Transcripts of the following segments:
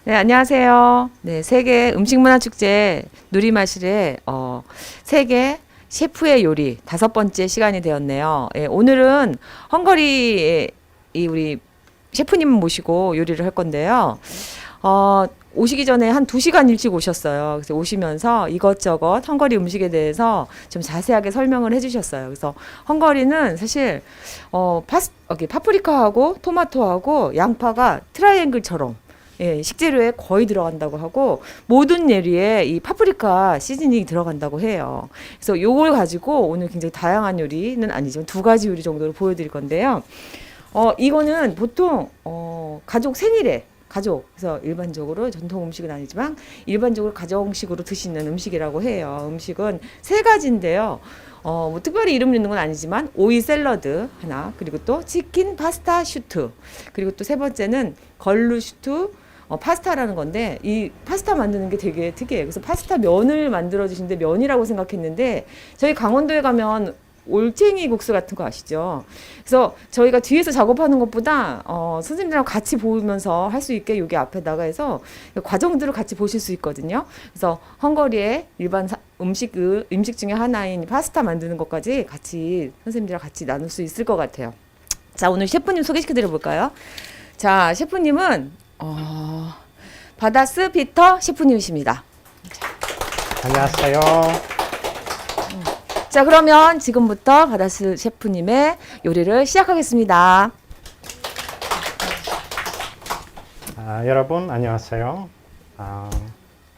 네, 안녕하세요. 네, 세계 음식문화축제 누리마실의 세계 셰프의 요리 5번째 시간이 되었네요. 예, 오늘은 헝가리의 우리 셰프님 모시고 요리를 할 건데요. 어, 오시기 전에 한 2시간 일찍 오셨어요. 그래서 오시면서 이것저것 헝가리 음식에 대해서 좀 자세하게 설명을 해주셨어요. 그래서 헝가리는 사실 파프리카하고 토마토하고 양파가 트라이앵글처럼 식재료에 거의 들어간다고 하고 모든 요리에 이 파프리카 시즈닝이 들어간다고 해요. 그래서 요걸 가지고 오늘 굉장히 다양한 요리는 아니지만 2가지 요리 정도로 보여드릴 건데요. 이거는 보통 가족 생일에 그래서 일반적으로 전통 음식은 아니지만 일반적으로 가정식으로 드시는 음식이라고 해요. 음식은 3가지인데요. 뭐 특별히 이름 있는 건 아니지만 오이 샐러드 하나, 그리고 또 치킨 파스타 슈트, 그리고 또 3번째는 걸루 슈트 파스타라는 건데 이 파스타 만드는 게 되게 특이해요. 그래서 파스타 면을 만들어 주시는데 면이라고 생각했는데 저희 강원도에 가면 올챙이 국수 같은 거 아시죠? 그래서 저희가 뒤에서 작업하는 것보다 선생님들하고 같이 보면서 할 수 있게 여기 앞에다가 해서 과정들을 같이 보실 수 있거든요. 그래서 헝가리의 일반 음식 중에 하나인 파스타 만드는 것까지 같이 선생님들이랑 같이 나눌 수 있을 것 같아요. 자, 오늘 셰프님 소개시켜 드려 볼까요? 자, 셰프님은 바다스 피터 셰프님이십니다. 안녕하세요. 자, 그러면 지금부터 바다스 셰프님의 요리를 시작하겠습니다. 여러분 안녕하세요.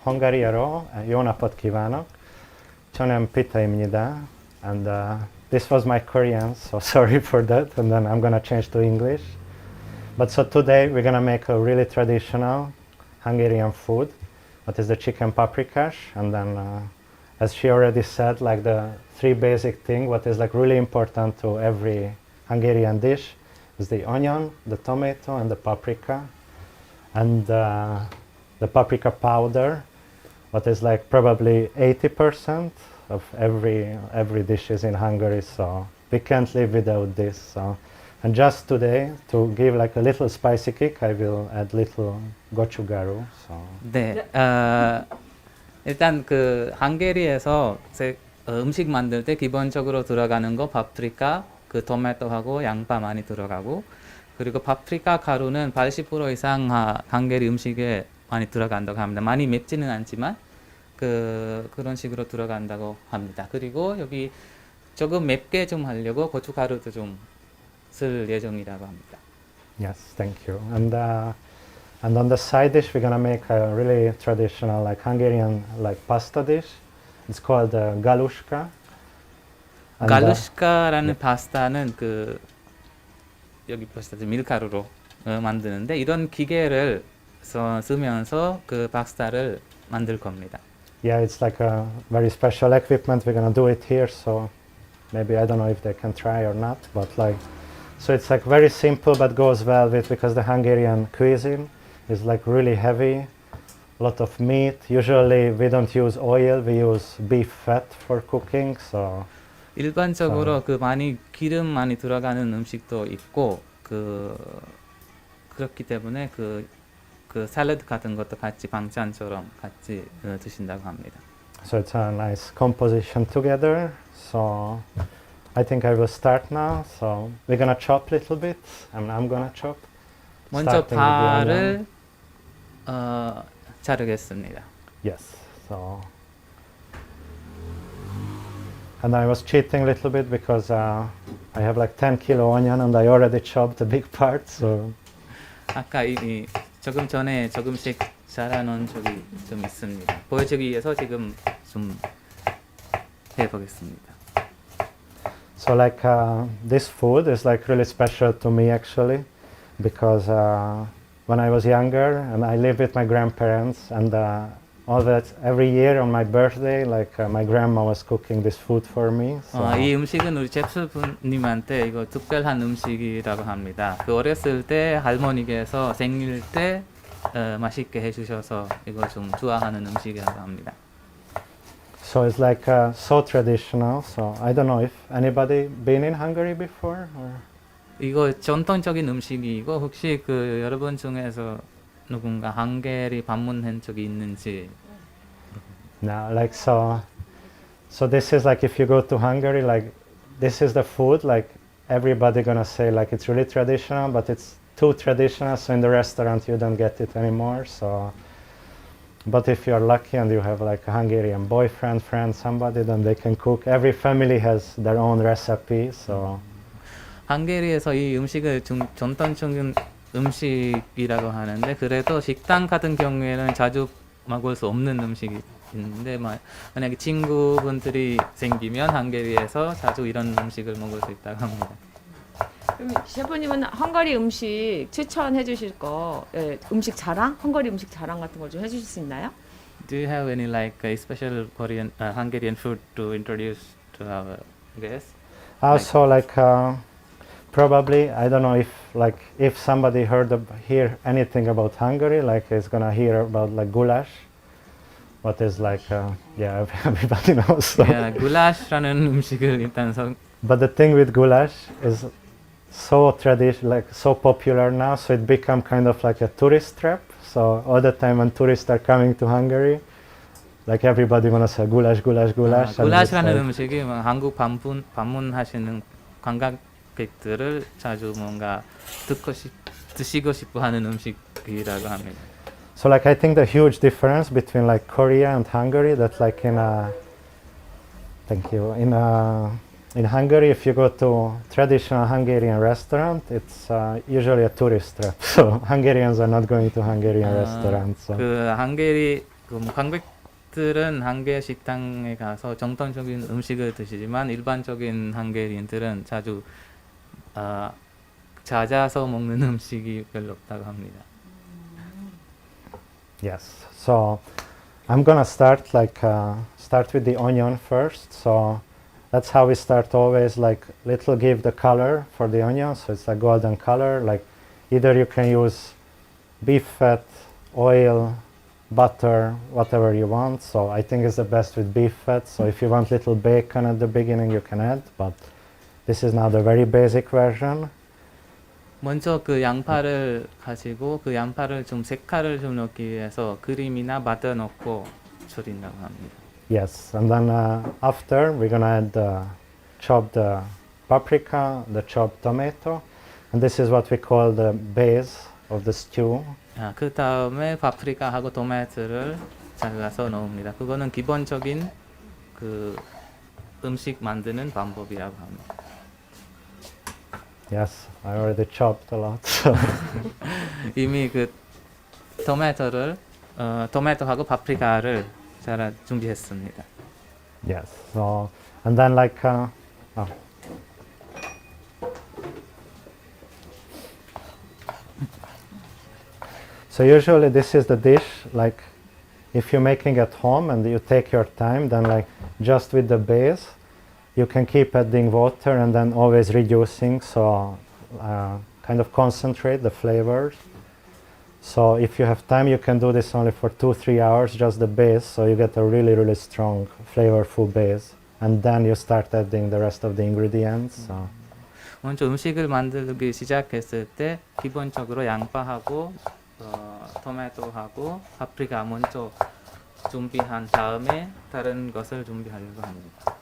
헝가리어로 jó napot kívánok. 저는 피터입니다. And this was my Korean, so sorry for that. And then I'm gonna change to English. But so today we're gonna make a really traditional Hungarian food. That is the chicken paprikash. And then, as she already said, like the 3 basic things, what is like really important to every Hungarian dish is the onion, the tomato, and the paprika. And the paprika powder, what is like probably 80% of every dishes in Hungary. So we can't live without this. So, and just today, to give like a little spicy kick, I will add little gochugaru. So. 네, 일단 그 헝가리에서 음식 만들 때 기본적으로 들어가는 거 파프리카, 그 토마토하고 양파 많이 들어가고, 그리고 파프리카 가루는 80% 이상 헝가리 음식에 많이 들어간다고 합니다. 많이 맵지는 않지만 그런 식으로 들어간다고 합니다. 그리고 여기 조금 맵게 좀 하려고 고춧가루도 좀 쓸 예정이라고 합니다. Yes, thank you. And on the side dish, we're gonna make a really traditional, like Hungarian, like pasta dish. It's called galuska. 갈루시카라는 파스타는 그 여기 보시다시피 밀가루로 만드는데 이런 기계를 쓰면서 그 파스타를 만들 겁니다. Yeah, it's like a very special equipment. We're gonna do it here, so maybe I don't know if they can try or not, but like, so it's like very simple but goes well with, because the Hungarian cuisine is like really heavy, a lot of meat. Usually we don't use oil, we use beef fat for cooking. So 일반적으로 그 기름 많이 들어가는 음식도 있고 그렇기 때문에 그 샐러드 같은 것도 같이 반찬처럼 같이 드신다고 합니다. So it's a nice composition together. So I think I will start now. So we're gonna chop a little bit, and I'm gonna chop. 먼저 starting with the onion. 파를 자르겠습니다. Yes. So, and I was cheating a little bit because I have like 10 kilo onion and I already chopped a big part. So 아까 조금 전에 조금씩 자라놓은 적이 좀 있습니다. 보여주기 위해서 지금 좀 해보겠습니다. So like this food is like really special to me actually, because when I was younger and I lived with my grandparents, and all that every year on my birthday, like my grandma was cooking this food for me. So 이 음식은 우리 셰프님한테 이거 특별한 음식이라고 합니다. 그 어렸을 때 할머니께서 생일 때 맛있게 해주셔서 이거 좀 좋아하는 음식이라고 합니다. So it's like so traditional. So I don't know if anybody been in Hungary before, or 이거 전통적인 음식이고 혹시 그 여러분 중에서 누군가 헝가리 방문한 적이 있는지. No, like so this is like if you go to Hungary, like this is the food, like everybody gonna say like it's really traditional, but it's too traditional, so in the restaurant you don't get it anymore. So, but if you're lucky and you have like a Hungarian boyfriend, friend, somebody, then they can cook. Every family has their own recipe, so 헝가리에서 이 음식을 전통적인 음식이라고 하는데 그래도 식당 같은 경우에는 자주 먹을 수 없는 음식이 있는데 만약에 친구분들이 생기면 헝가리에서 자주 이런 음식을 먹을 수 있다고 합니다. 그럼 셰프님은 헝가리 음식 추천해 주실 거, 예, 음식 자랑? 헝가리 음식 자랑 같은 걸 좀 해주실 수 있나요? Do you have any like a special Korean, Hungarian food to introduce to our guests? also like probably I don't know if somebody hear anything about Hungary, like is gonna hear about like goulash, what is like yeah everybody knows. So. Yeah, 굴라시라는 음식을 일단 But the thing with goulash is so like so popular now, so it become kind of like a tourist trap. So all the time when tourists are coming to Hungary, like everybody wanna say goulash, goulash, goulash. and it's 굴라시라는 like- 음식이 한국 방문하시는 관광객들을 자주 뭔가 드시고 싶어 하는 음식이라고 합니다. So like I think the huge difference between like Korea and Hungary, that like thank you, in Hungary if you go to traditional Hungarian restaurant, it's usually a tourist trap. So Hungarians are not going to Hungarian restaurants. So. 그 헝가리 관광객들은 헝가리 식당에 가서 정통적인 음식을 드시지만 일반적인 헝가리인들은 자주 찾아서 먹는 음식이 별로 없다고 합니다. Yes. So I'm gonna start with the onion first. So that's how we start always, like little give the color for the onion, so it's a golden color. Like either you can use beef fat, oil, butter, whatever you want. So I think it's the best with beef fat. So if you want little bacon at the beginning, you can add, but this is now the very basic version. 먼저 그 양파를 가지고 그 양파를 좀 색깔을 좀 넣기 위해서 기름이나 바다 넣고 졸인다고 합니다. Yes, and then after we're gonna add the chopped paprika, the chopped tomato, and this is what we call the base of the stew. 그 다음에 파프리카하고 토마토를 잘라서 넣습니다. 그거는 기본적인 그 음식 만드는 방법이라고 합니다. Yes, I already chopped a lot. So. 이미 그 토마토하고 파프리카를 잘 준비했습니다. Yes, so and then like so usually this is the dish, like if you're making at home and you take your time, then like just with the base you can keep adding water and then always reducing, so kind of concentrate the flavors. So if you have time, you can do this only for 2-3 hours, just the base, so you get a really, really strong, flavorful base. And then you start adding the rest of the ingredients. So. 먼저 음식을 만들기 시작했을 때 기본적으로 양파하고 토마토하고 파프리카 먼저 준비한 다음에 다른 것을 준비하려고 합니다.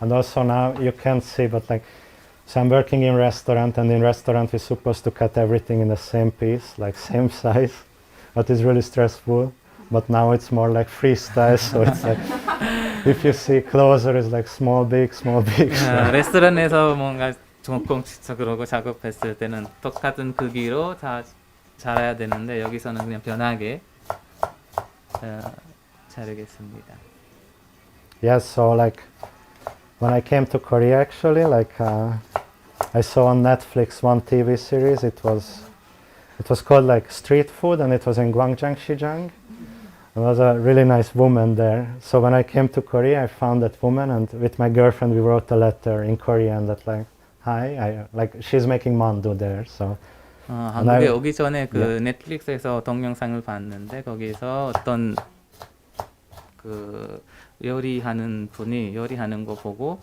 And also now you can't see, but like, so I'm working in restaurant, and in restaurant we're supposed to cut everything in the same piece, like same size. That is really stressful. But now it's more like freestyle, so it's like if you see closer, it's like small, big, small, big. 레스토랑에서 뭔가 전공적으로 작업했을 때는 똑같은 크기로 다 잘해야 되는데 여기서는 그냥 편하게 자르겠습니다. Yes, so like when I came to Korea, actually, like I saw on Netflix one TV series. It was called like Street Food, and it was in Gwangjang, Xizang. There was a really nice woman there. So when I came to Korea, I found that woman, and with my girlfriend, we wrote a letter in Korean that like, hi, like she's making mandu there. So 한국에 오기 전에 그 넷플릭스에서 동영상을 봤는데 거기서 어떤 그 요리하는 분이 요리하는 거 보고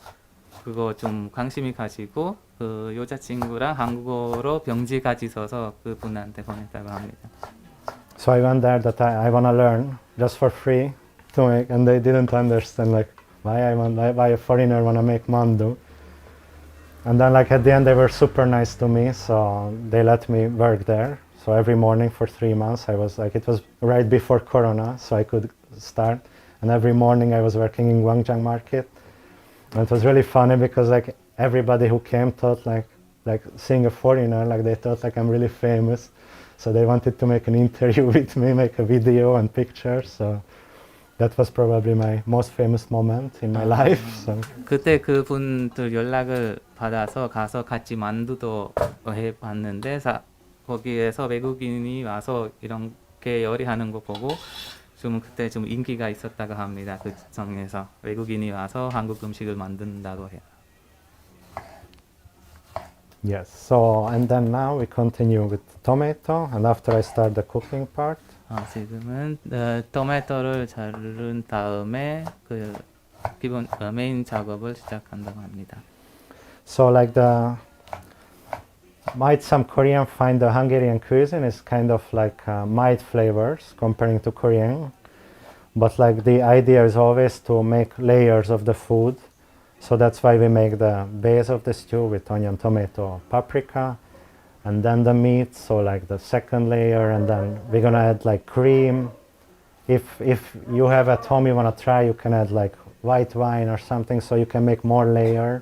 그거 좀 관심이 가지고 그 여자친구랑 한국어로 병지까지 써서 그분한테 보냈다고 합니다. So I went there that I want to learn just for free to make, and they didn't understand like why a foreigner want to make mandu. And then like at the end they were super nice to me, so they let me work there. So every morning for 3 months I was like, it was right before Corona, so I could start. And every morning I was working in Gwangjang market. And it was really funny because like everybody who came thought like seeing a foreigner, like they thought like I'm really famous. So they wanted to make an interview with me, make a video and pictures. So that was probably my most famous moment in my life. So 그때 그분들 연락을 받아서 가서 같이 만두도 해봤는데 거기에서 외국인이 와서 이렇게 요리하는 거 보고 좀 그때 좀 인기가 있었다고 합니다. 그 지점에서 외국인이 와서 한국 음식을 만든다고 해요. yes. So and then now we continue with tomato, and after I start the cooking part. 지금은 토마토를 자른 다음에 그 기본 메인 작업을 시작한다고 합니다. So like might some Korean find the Hungarian cuisine is kind of like mild flavors comparing to Korean, but like the idea is always to make layers of the food. So that's why we make the base of the stew with onion, tomato, paprika, and then the meat, so like the second layer, and then we're gonna add like cream. If you have at home you wanna try, you can add like white wine or something, so you can make more layer,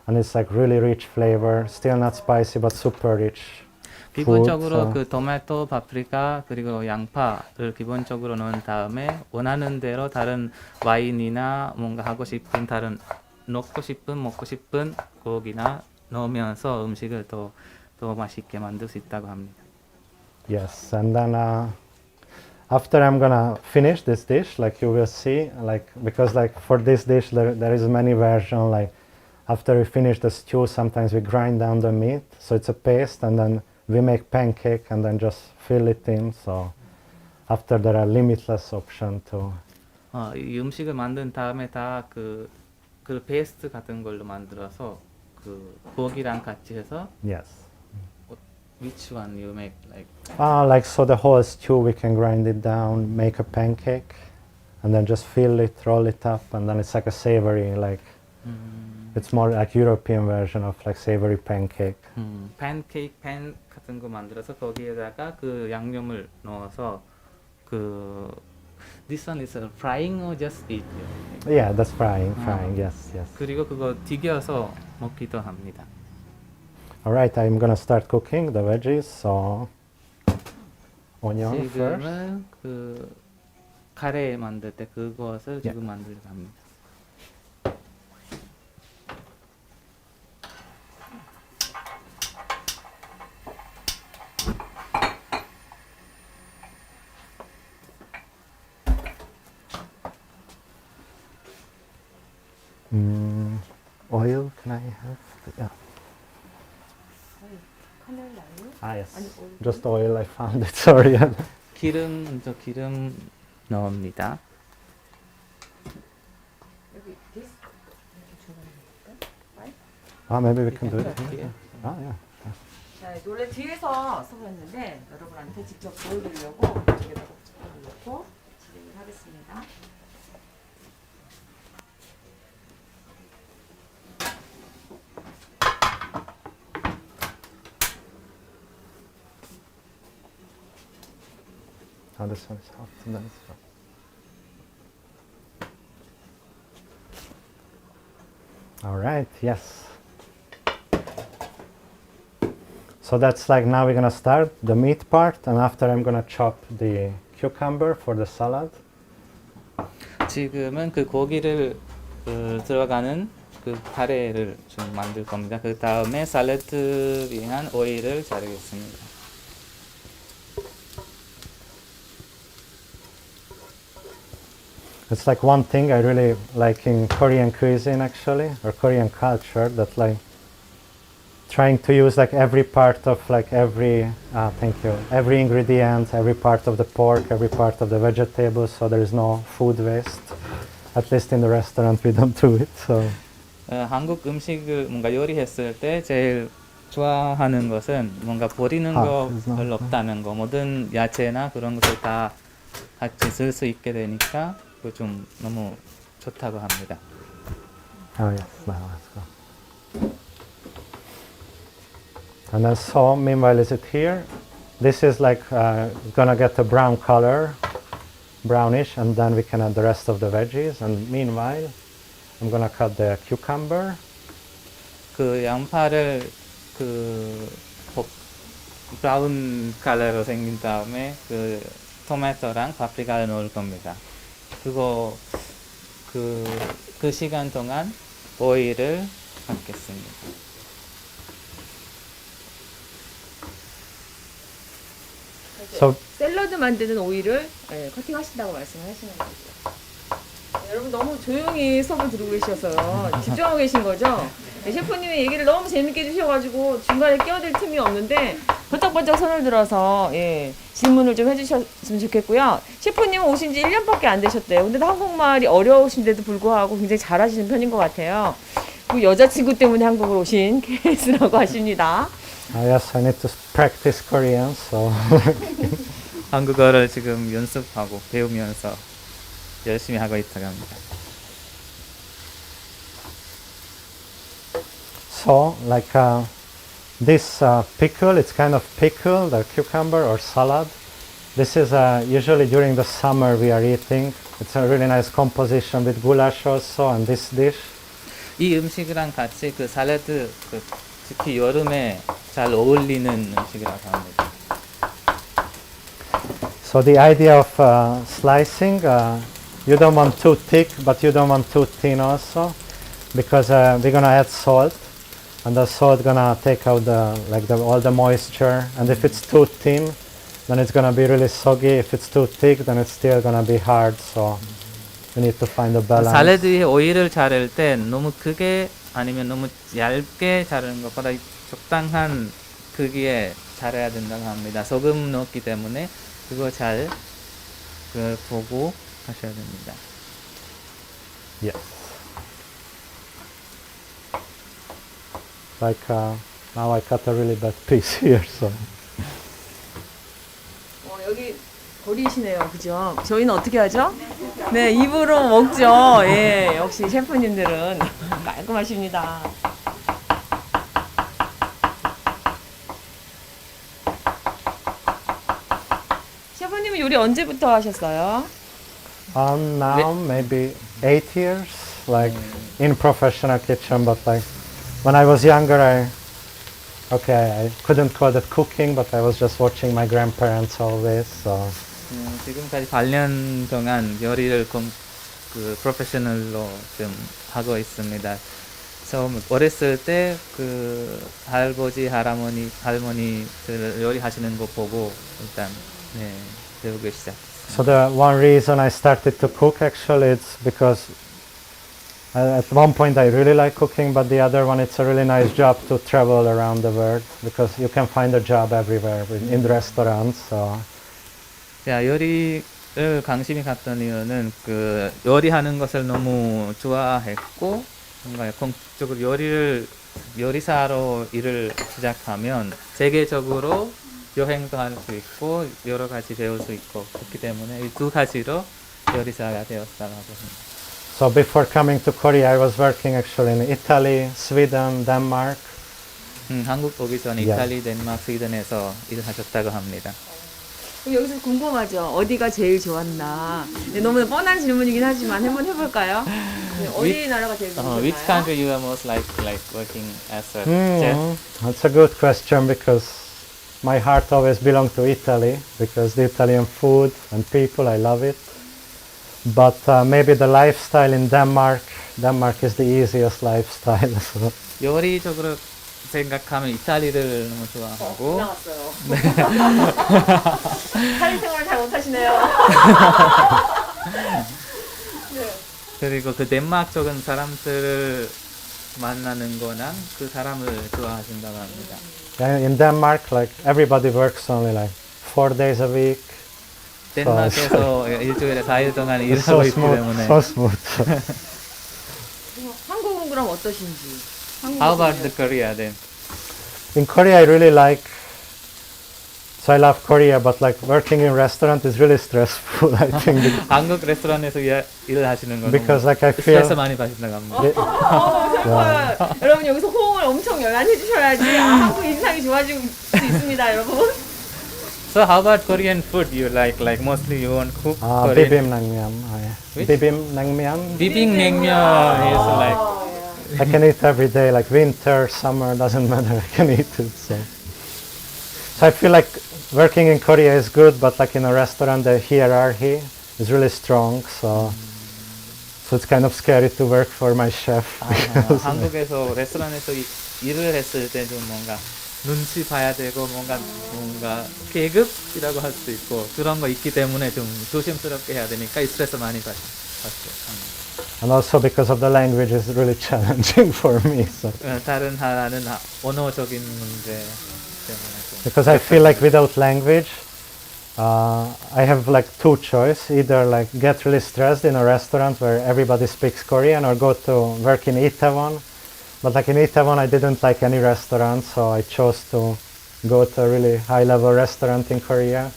and it's like really rich flavor, still not spicy but super rich. 기본적으로 그 토마토, 파프리카 그리고 양파를 기본적으로 넣은 다음에 원하는 대로 다른 와인이나 뭔가 하고 싶은 다른 먹고 싶은 고기나 넣으면서 음식을 더 맛있게 만들 수 있다고 합니다. Yes, and then after I'm gonna finish this dish, like you will see, like because like for this dish there is many versions. Like after we finish the stew, sometimes we grind down the meat, so it's a paste, and then we make pancake and then just fill it in. So after there are limitless options to. 이 음식을 만든 다음에 다 그 페이스트 같은 걸로 만들어서 그 고기랑 같이 해서. Yes. Which one you make like? Like so the whole stew we can grind it down, make a pancake, and then just fill it, roll it up, and then it's like a savory, like it's more like European version of like savory pancake. 팬케이크 팬 같은 거 만들어서 거기에다가 그 양념을 넣어서 그 This one is frying or just eat? Yeah, that's frying, yes. 그리고 그거 튀겨서 먹기도 합니다. Alright, I'm gonna start cooking the veggies, so onion first. 지금은 그 카레 만들 때 그것을 지금 만들려고 합니다. Oil, can I have? Yeah. Yes. Just oil, I found it, sorry. 기름 넣습니다. Maybe we can do it here. Yeah. 자, 원래 뒤에서 써봤는데 여러분한테 직접 보여드리려고 여기다가 넣고 진행을 하겠습니다. This one is hot, and then it's hot. Alright, yes. So that's like now we're gonna start the meat part, and after I'm gonna chop the cucumber for the salad. 지금은 그 고기를 들어가는 그 카레를 좀 만들 겁니다. 그 다음에 샐러드 위한 오일을 자르겠습니다. It's like one thing I really like in Korean cuisine actually, or Korean culture, that like trying to use like every part of like every ingredient, every part of the pork, every part of the vegetables, so there is no food waste. At least in the restaurant we don't do it. So 한국 음식을 뭔가 요리했을 때 제일 좋아하는 것은 뭔가 버리는 거 별로 없다는 거. 모든 야채나 그런 것을 다 같이 쓸 수 있게 되니까 그 좀 너무 좋다고 합니다. Oh yes, now let's go. And then so, meanwhile, is it here? This is like gonna get a brown color, brownish, and then we can add the rest of the veggies. And meanwhile, I'm gonna cut the cucumber. 그 양파를 그 브라운 컬러로 생긴 다음에 그 토마토랑 파프리카를 넣을 겁니다. 그거 그 시간 동안 오일을 받겠습니다. So 샐러드 만드는 오이를 커팅하신다고 말씀을 하시는 거죠. 여러분 너무 조용히 수업을 들고 계셔서 집중하고 계신 거죠? 셰프님의 얘기를 너무 재밌게 해주셔가지고 중간에 끼어들 틈이 없는데 번쩍번쩍 손을 들어서 질문을 좀 해주셨으면 좋겠고요. 셰프님은 오신 지 1년밖에 안 되셨대요. 근데 한국말이 어려우신데도 불구하고 굉장히 잘하시는 편인 것 같아요. 그 여자친구 때문에 한국으로 오신 케이스라고 하십니다. yes, I need to practice Korean. So 한국어를 지금 연습하고 배우면서 열심히 하고 있다고 합니다. so like this pickle, it's kind of pickle, the cucumber or salad. This is usually during the summer we are eating. It's a really nice composition with goulash also, and this dish. 이 음식이랑 같이 그 샐러드 특히 여름에 잘 어울리는 음식이라고 합니다. So the idea of slicing, you don't want too thick, but you don't want too thin also, because we're gonna add salt, and the salt gonna take out all the moisture. And if it's too thin, then it's gonna be really soggy. If it's too thick, then it's still gonna be hard. So we need to find a balance. 샐러드에 오일을 자를 때 너무 크게 아니면 너무 얇게 자르는 것보다 적당한 크기에 자라야 된다고 합니다. 소금 넣었기 때문에 그거 잘 보고 하셔야 됩니다. Yes. Like now I cut a really bad piece here, so. 여기 버리시네요, 그죠? 저희는 어떻게 하죠? 네, 입으로 먹죠. 예, 역시 셰프님들은 깔끔하십니다. 셰프님은 요리 언제부터 하셨어요? Now maybe 8 years, like in professional kitchen, but like when I was younger, I couldn't call it cooking, but I was just watching my grandparents always. So 지금까지 8년 동안 요리를 프로페셔널로 좀 하고 있습니다. 처음 어렸을 때 그 할아버지, 할머니들 요리하시는 거 보고 일단 배우기 시작했습니다. So the one reason I started to cook actually it's because at one point I really like cooking, but the other one it's a really nice job to travel around the world because you can find a job everywhere in restaurants. So 요리를 관심이 갔던 이유는 그 요리하는 것을 너무 좋아했고 뭔가 본격적으로 요리사로 일을 시작하면 세계적으로 여행도 할 수 있고 여러 가지 배울 수 있고 그렇기 때문에 이 두 가지로 요리사가 되었다고 합니다. So before coming to Korea, I was working actually in Italy, Sweden, Denmark. 한국 오기 전에 Yeah. 이탈리, 덴마크, 스웨덴에서 일을 하셨다고 합니다. 그럼 여기서 궁금하죠. 어디가 제일 좋았나? 네, 너무 뻔한 질문이긴 하지만 한번 해볼까요? 네, 어디 나라가 제일 좋았나요? Which country you are most like working as a chef? That's a good question because my heart always belonged to Italy because the Italian food and people, I love it. But maybe the lifestyle in Denmark is the easiest lifestyle. So. 요리적으로 생각하면 이탈리를 너무 좋아하고 나왔어요. 사회생활 잘 못하시네요. 그리고 그 덴마크 쪽은 사람들을 만나는 거나 그 사람을 좋아하신다고 합니다. In Denmark, like everybody works only like 4 days a week. 덴마크에서 일주일에 4일 동안 It's 일하고 so 있기 smooth, 때문에 so smooth. 한국은 그럼 어떠신지. How about the Korea then? In Korea, I really like. So I love Korea, but like working in restaurant is really stressful. I think 한국 레스토랑에서 일을 하시는 건 because like I feel. 스트레스 많이 받으신다고 합니다. 너무 슬퍼요. 여러분 여기서 호응을 엄청 열심히 해주셔야지 한국 인상이 좋아질 수 있습니다, 여러분. So how about Korean food you like? Like mostly you won't cook Korean? Bibimbap. Which? Bibimbap. 비빔냉면 is like I can eat every day, like winter, summer, doesn't matter. I can eat it. So I feel like working in Korea is good, but like in a restaurant, the hierarchy is really strong. So it's kind of scary to work for my chef. 한국에서 레스토랑에서 일을 했을 때 좀 뭔가 눈치 봐야 되고 뭔가 계급이라고 할 수도 있고 그런 거 있기 때문에 좀 조심스럽게 해야 되니까 스트레스 많이 받죠. And also because of the language is really challenging for me. So. 다른 하나는 언어적인 문제 때문에 좀. Because I feel like without language, I have like two choices. Either like get really stressed in a restaurant where everybody speaks Korean or go to work in Itaewon. But like in Itaewon, I didn't like any restaurant, so I chose to go to a really high-level restaurant in Korea.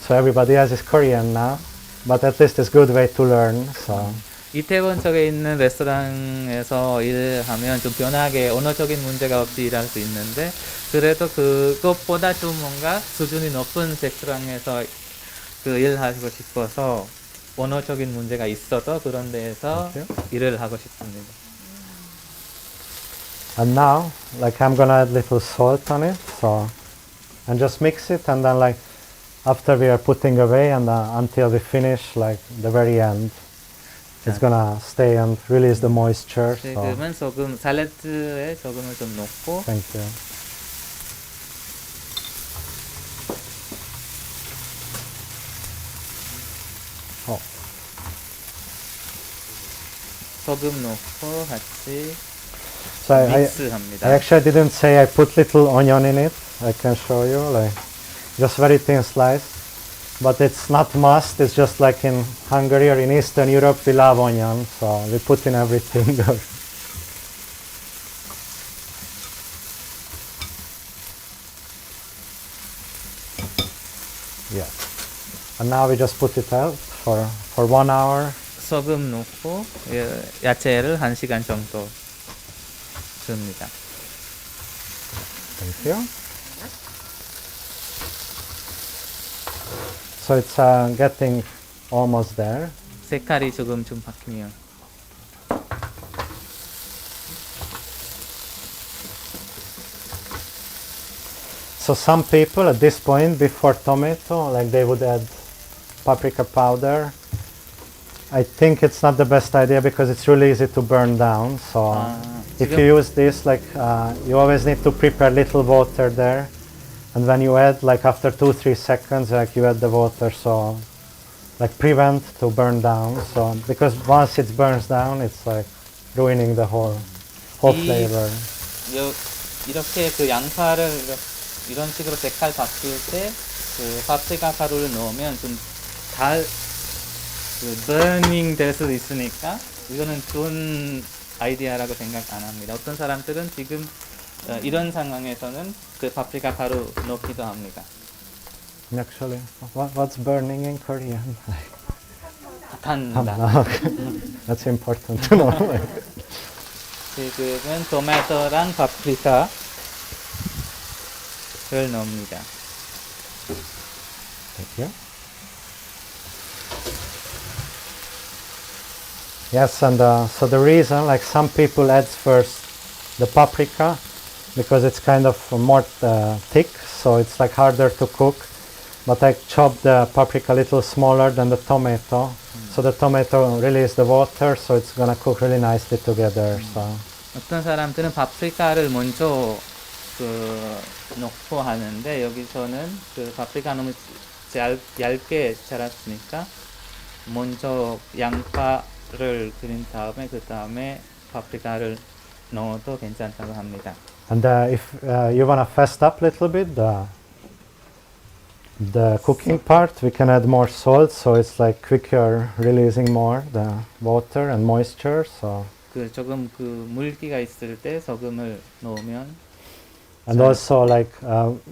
So everybody else is Korean now, but at least it's a good way to learn. So. 이태원 쪽에 있는 레스토랑에서 일하면 좀 변하게 언어적인 문제가 없이 일할 수 있는데 그래도 그것보다 좀 뭔가 수준이 높은 레스토랑에서 그 일하고 싶어서 언어적인 문제가 있어도 그런 데에서 일을 하고 싶습니다. And now, like I'm gonna add little salt on it, so and just mix it, and then like after we are putting away and until we finish, like the very end, it's gonna stay and release the moisture. So. 지금은 소금 샐러드에 소금을 좀 넣고. Thank you. 소금 넣고 같이 So 믹스합니다. I actually didn't say I put little onion in it. I can show you, like just very thin slice. But it's not must. It's just like in Hungary or in Eastern Europe, we love onion, so we put in everything. Yeah. And now we just put it out for 1 hour. 소금 넣고 야채를 1시간 정도 줍니다. Thank you. So it's getting almost there. 색깔이 조금 좀 바뀌면. So some people at this point before tomato, like they would add paprika powder. I think it's not the best idea because it's really easy to burn down. So if you use this, like you always need to prepare little water there. And when you add, like after 2-3 seconds, like you add the water, so like prevent to burn down. So because once it burns down, it's like ruining the whole flavor. 이렇게 그 양파를 이런 식으로 색깔 바뀔 때 그 파프리카 가루를 넣으면 좀 버닝 될 수도 있으니까 이거는 좋은 아이디어라고 생각 안 합니다. 어떤 사람들은 지금 이런 상황에서는 그 파프리카 가루 넣기도 합니다. Actually, what's burning in Korean? 탄다. That's important to know. 지금은 토마토랑 파프리카를 넣습니다. Thank you. Yes, and so the reason, like some people add first the paprika because it's kind of more thick, so it's like harder to cook. But I chop the paprika a little smaller than the tomato, so the tomato releases the water, so it's gonna cook really nicely together. So. 어떤 사람들은 파프리카를 먼저 넣고 하는데 여기서는 그 파프리카 너무 얇게 자랐으니까 먼저 양파를 그린 다음에 그 다음에 파프리카를 넣어도 괜찮다고 합니다. And if you wanna fast up a little bit the cooking part, we can add more salt, so it's like quicker releasing more the water and moisture. So 그 조금 그 물기가 있을 때 소금을 넣으면 And also, like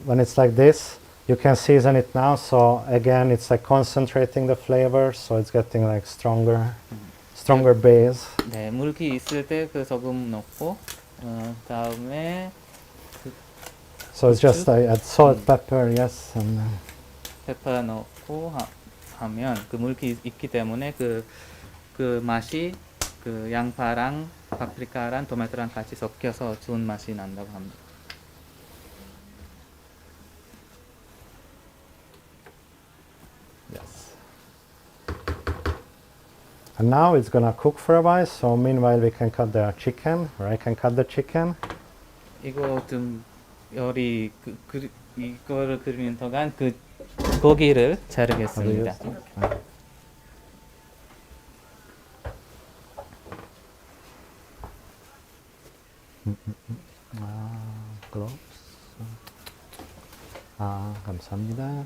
when it's like this, you can season it now. So again, it's like concentrating the flavor, so it's getting like stronger base. 네, 물기 있을 때 그 소금 넣고 다음에 So it's just I add salt, pepper, yes, and 페퍼 넣고 하면 그 물기 있기 때문에 그 맛이 그 양파랑 파프리카랑 토마토랑 같이 섞여서 좋은 맛이 난다고 합니다. yes. And now it's gonna cook for a while. So meanwhile, we can cut the chicken, or I can cut the chicken. 이거 좀 요리 이거를 그리는 동안 그 고기를 자르겠습니다. Gloves. 감사합니다.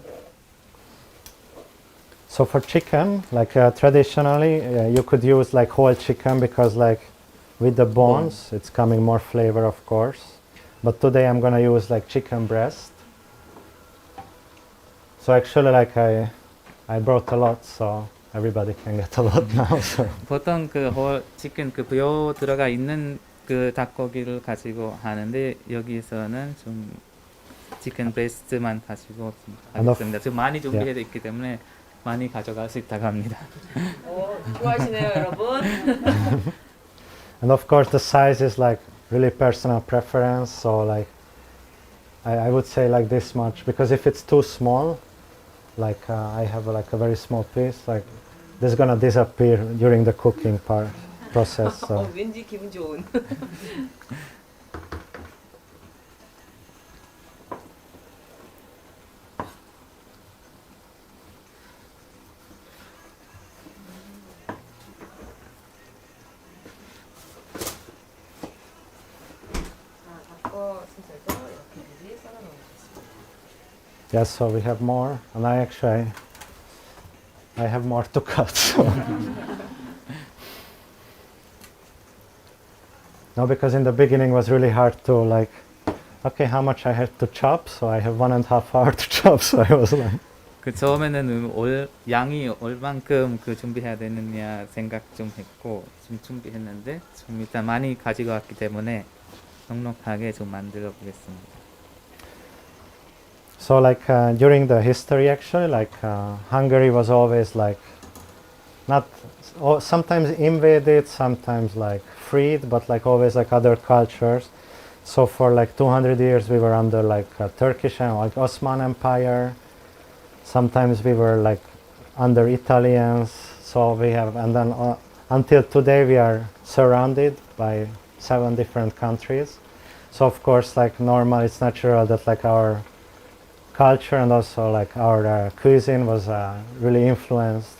So for chicken, like traditionally, you could use like whole chicken because like with the bones, it's coming more flavor, of course. But today I'm gonna use like chicken breast. So actually, like I brought a lot, so everybody can get a lot now. So. 보통 그 치킨 그 뼈 들어가 있는 그 닭고기를 가지고 하는데 여기서는 좀 치킨 브레스트만 가지고 하겠습니다. 좀 많이 준비해 있기 때문에 많이 가져갈 수 있다고 합니다. 좋아하시네요, 여러분. And of course, the size is like really personal preference. So like I would say like this much, because if it's too small, like I have like a very small piece, like this is gonna disappear during the cooking process. So. 왠지 기분 좋은. Yes, so we have more, and I have more to cut. So. No, because in the beginning it was really hard to like, okay, how much I had to chop, so I have 1.5 hours to chop, so I was like. 그 처음에는 양이 얼만큼 그 준비해야 되느냐 생각 좀 했고 좀 준비했는데 좀 일단 많이 가지고 왔기 때문에 넉넉하게 좀 만들어 보겠습니다. So like during the history, actually, like Hungary was always like not sometimes invaded, sometimes like freed, but like always like other cultures. So for like 200 years we were under like Turkish and like Ottoman Empire. Sometimes we were like under Italians. So we have, and then until today we are surrounded by 7 different countries. So of course, like normal, it's natural that like our culture and also like our cuisine was really influenced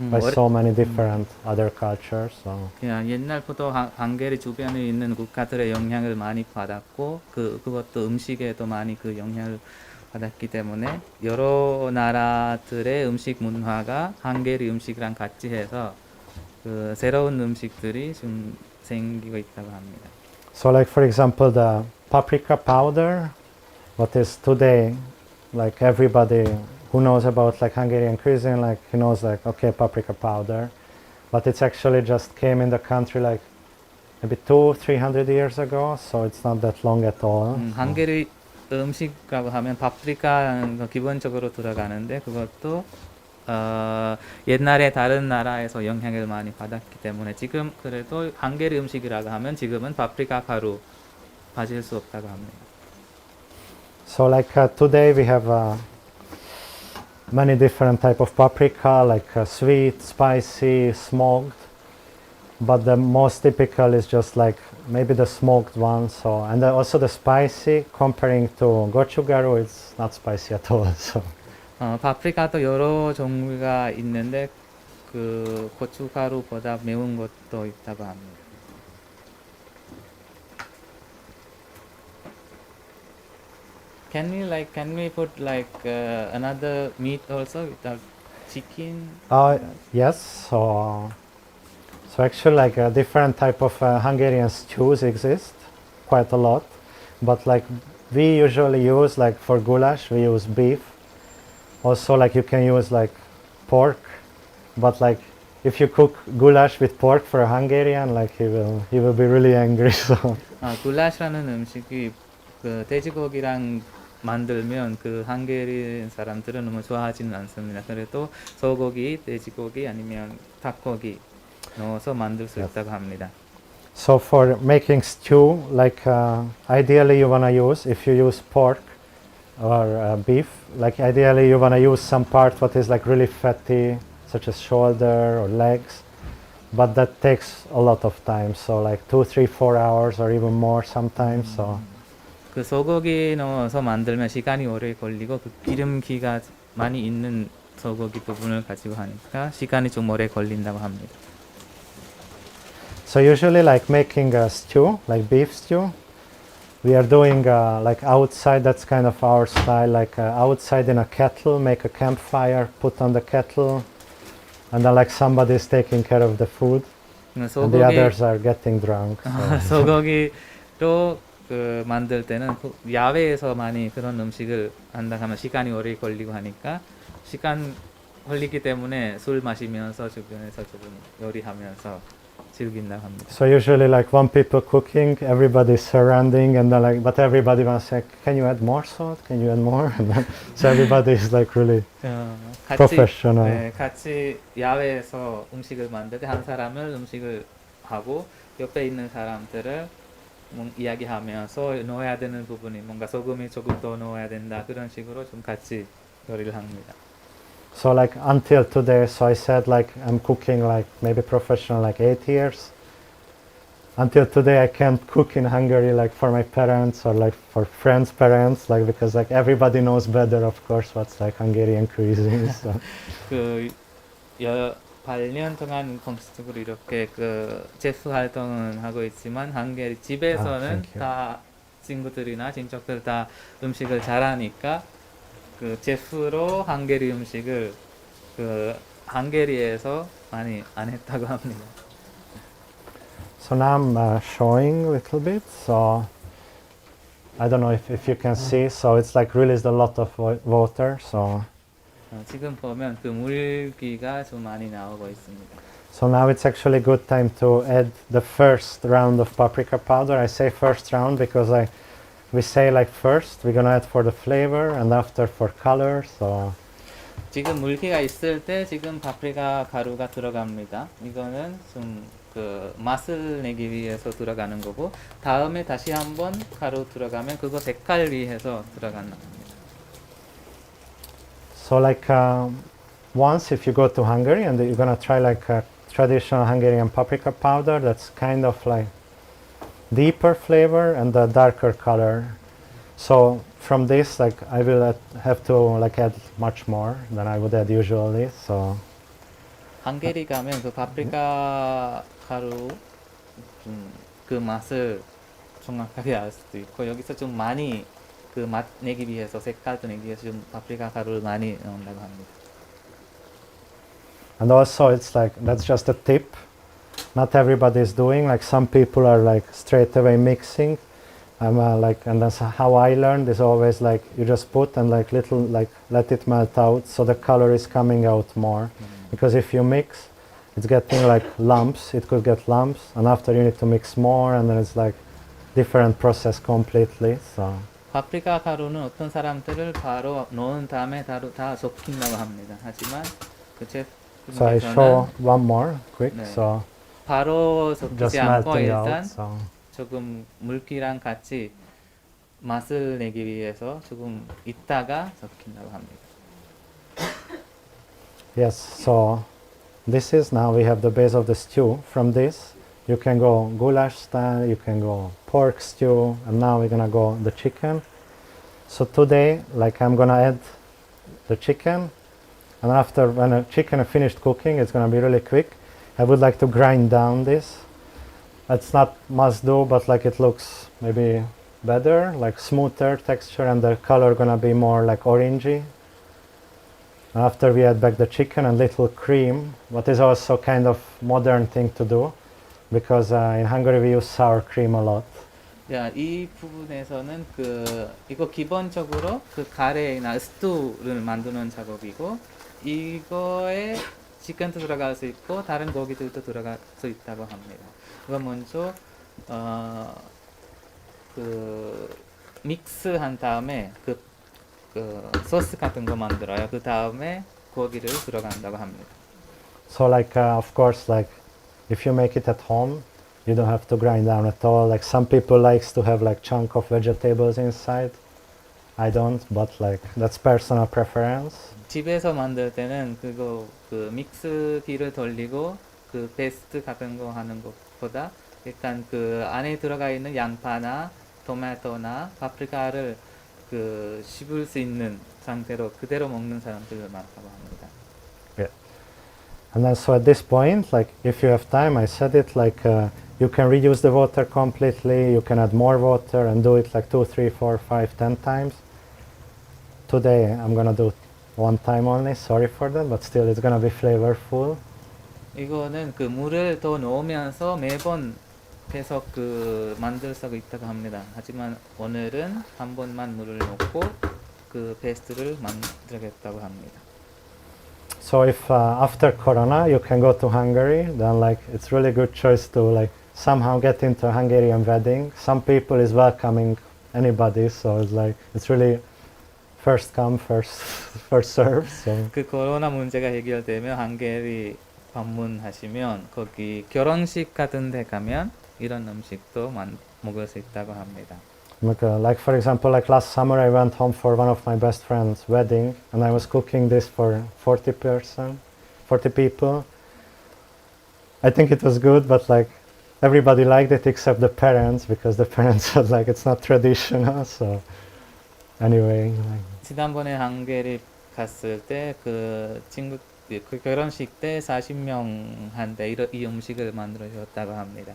by so many different other cultures. So. 그냥 옛날부터 헝가리 주변에 있는 국가들의 영향을 많이 받았고 그것도 음식에도 많이 그 영향을 받았기 때문에 여러 나라들의 음식 문화가 헝가리 음식이랑 같이 해서 그 새로운 음식들이 좀 생기고 있다고 합니다. So like for example the paprika powder, what is today like everybody who knows about like Hungarian cuisine, like he knows like okay, paprika powder, but it's actually just came in the country like maybe 200-300 years ago, so it's not that long at all. 헝가리 음식이라고 하면 파프리카는 기본적으로 들어가는데 그것도 옛날에 다른 나라에서 영향을 많이 받았기 때문에 지금 그래도 헝가리 음식이라고 하면 지금은 파프리카 가루 빠질 수 없다고 합니다. So like today we have many different type of paprika, like sweet, spicy, smoked, but the most typical is just like maybe the smoked one. So and also the spicy, comparing to gochugaru, it's not spicy at all. So. 파프리카도 여러 종류가 있는데 그 고춧가루보다 매운 것도 있다고 합니다. Can we put like another meat also without chicken? Yes. So So actually, like different type of Hungarian stews exist, quite a lot. But like we usually use, like for goulash, we use beef. Also, like you can use like pork. But like if you cook goulash with pork for a Hungarian, like he will be really angry. So 굴라시라는 음식이 그 돼지고기랑 만들면 그 한국인 사람들은 너무 좋아하지는 않습니다. 그래도 소고기, 돼지고기 아니면 닭고기 넣어서 만들 수 있다고 합니다. So for making stew, like ideally you wanna use, if you use pork or beef, like ideally you wanna use some part what is like really fatty, such as shoulder or legs, but that takes a lot of time. So like 2, 3, 4 hours or even more sometimes. So 그 소고기 넣어서 만들면 시간이 오래 걸리고 그 기름기가 많이 있는 소고기 부분을 가지고 하니까 시간이 좀 오래 걸린다고 합니다. So usually like making a stew, like beef stew, we are doing like outside, that's kind of our style, like outside in a kettle, make a campfire, put on the kettle, and then like somebody is taking care of the food, and the others are getting drunk. So. 소고기로 그 만들 때는 야외에서 많이 그런 음식을 한다 하면 시간이 오래 걸리고 하니까 시간 걸리기 때문에 술 마시면서 주변에서 조금 요리하면서 즐긴다고 합니다. So usually like one people cooking, everybody surrounding, and then like, but everybody wants to say, can you add more salt? Can you add more? And then, so everybody is like really professional. 네, 같이 야외에서 음식을 만들 때 한 사람은 음식을 하고 옆에 있는 사람들을 이야기하면서 넣어야 되는 부분이 뭔가 소금이 조금 더 넣어야 된다 그런 식으로 좀 같이 요리를 합니다. So like until today, so I said like I'm cooking like maybe professional like 8 years. Until today I can't cook in Hungary like for my parents or like for friends' parents, like because like everybody knows better of course what's like Hungarian cuisine. So. 그 8년 동안 공식적으로 이렇게 그 제프 활동은 하고 있지만 한국에 집에서는 다 친구들이나 친척들 다 음식을 잘하니까 그 제프로 한국의 음식을 그 한국에서 많이 안 했다고 합니다. So now I'm showing a little bit. So I don't know if you can see. So it's like released a lot of water. So. 지금 보면 그 물기가 좀 많이 나오고 있습니다. So now it's actually good time to add the first round of paprika powder. I say first round because we say like first we're gonna add for the flavor and after for color. So 지금 물기가 있을 때 지금 파프리카 가루가 들어갑니다. 이거는 좀 그 맛을 내기 위해서 들어가는 거고 다음에 다시 한번 가루 들어가면 그거 색깔 위해서 들어가는 겁니다. So like once if you go to Hungary and you're gonna try like a traditional Hungarian paprika powder, that's kind of like deeper flavor and a darker color. So from this, like I will have to like add much more than I would add usually. So 한국에 가면 그 파프리카 가루 그 맛을 정확하게 알 수도 있고 여기서 좀 많이 그 맛 내기 위해서 색깔도 내기 위해서 좀 파프리카 가루를 많이 넣는다고 합니다. And also it's like that's just a tip. Not everybody is doing. Like some people are like straight away mixing. I'm like, and that's how I learned is always like you just put and like little like let it melt out so the color is coming out more. Because if you mix, it's getting like lumps. It could get lumps, and after you need to mix more, and then it's like different process completely. So. 파프리카 가루는 어떤 사람들을 바로 넣은 다음에 다 섞인다고 합니다. 하지만 그 So I show one more quick. 네. So 바로 just 섞이지 않고 melting 일단 out. So. 조금 물기랑 같이 맛을 내기 위해서 조금 있다가 섞인다고 합니다. Yes. So this is now we have the base of the stew. From this you can go goulash style. You can go pork stew, and now we're gonna go the chicken. So today, like I'm gonna add the chicken, and after when the chicken is finished cooking, it's gonna be really quick. I would like to grind down this. It's not must do, but like it looks maybe better, like smoother texture, and the color gonna be more like orangey. After we add back the chicken and little cream, what is also kind of modern thing to do, because in Hungary we use sour cream a lot. 야, 이 부분에서는 이거 기본적으로 그 가래나 스튜를 만드는 작업이고 이거에 치킨도 들어갈 수 있고 다른 고기들도 들어갈 수 있다고 합니다. 그거 먼저 믹스한 다음에 소스 같은 거 만들어요. 그 다음에 고기를 들어간다고 합니다. So like of course, like if you make it at home, you don't have to grind down at all. Like some people likes to have like chunk of vegetables inside. I don't, but like that's personal preference. 집에서 만들 때는 믹스기를 돌리고 페이스트 같은 거 하는 것보다 일단 안에 들어가 있는 양파나 토마토나 파프리카를 씹을 수 있는 상태로 그대로 먹는 사람들이 많다고 합니다. And then so at this point, like if you have time, I said it like you can reuse the water completely, you can add more water and do it like 2, 3, 4, 5, 10 times. Today I'm gonna do one time only, sorry for that, but still it's gonna be flavorful. 이거는 물을 더 넣으면서 매번 계속 만들 수 있다고 합니다. 하지만 오늘은 한 번만 물을 넣고 페이스트를 만들겠다고 합니다. So if after Corona you can go to Hungary, then like it's really good choice to like somehow get into a Hungarian wedding. Some people is welcoming anybody, so it's like it's really first come first serve. So 코로나 문제가 해결되면 헝가리 방문하시면 거기 결혼식 같은 데 가면 이런 음식도 먹을 수 있다고 합니다. like for example, like last summer I went home for one of my best friends' wedding and I was cooking this for 40 people. I think it was good, but like everybody liked it except the parents, because the parents said like it's not traditional. So anyway, like, 지난번에 헝가리 갔을 때 친구 결혼식 때 40명한테 이 음식을 만들어 줬다고 합니다.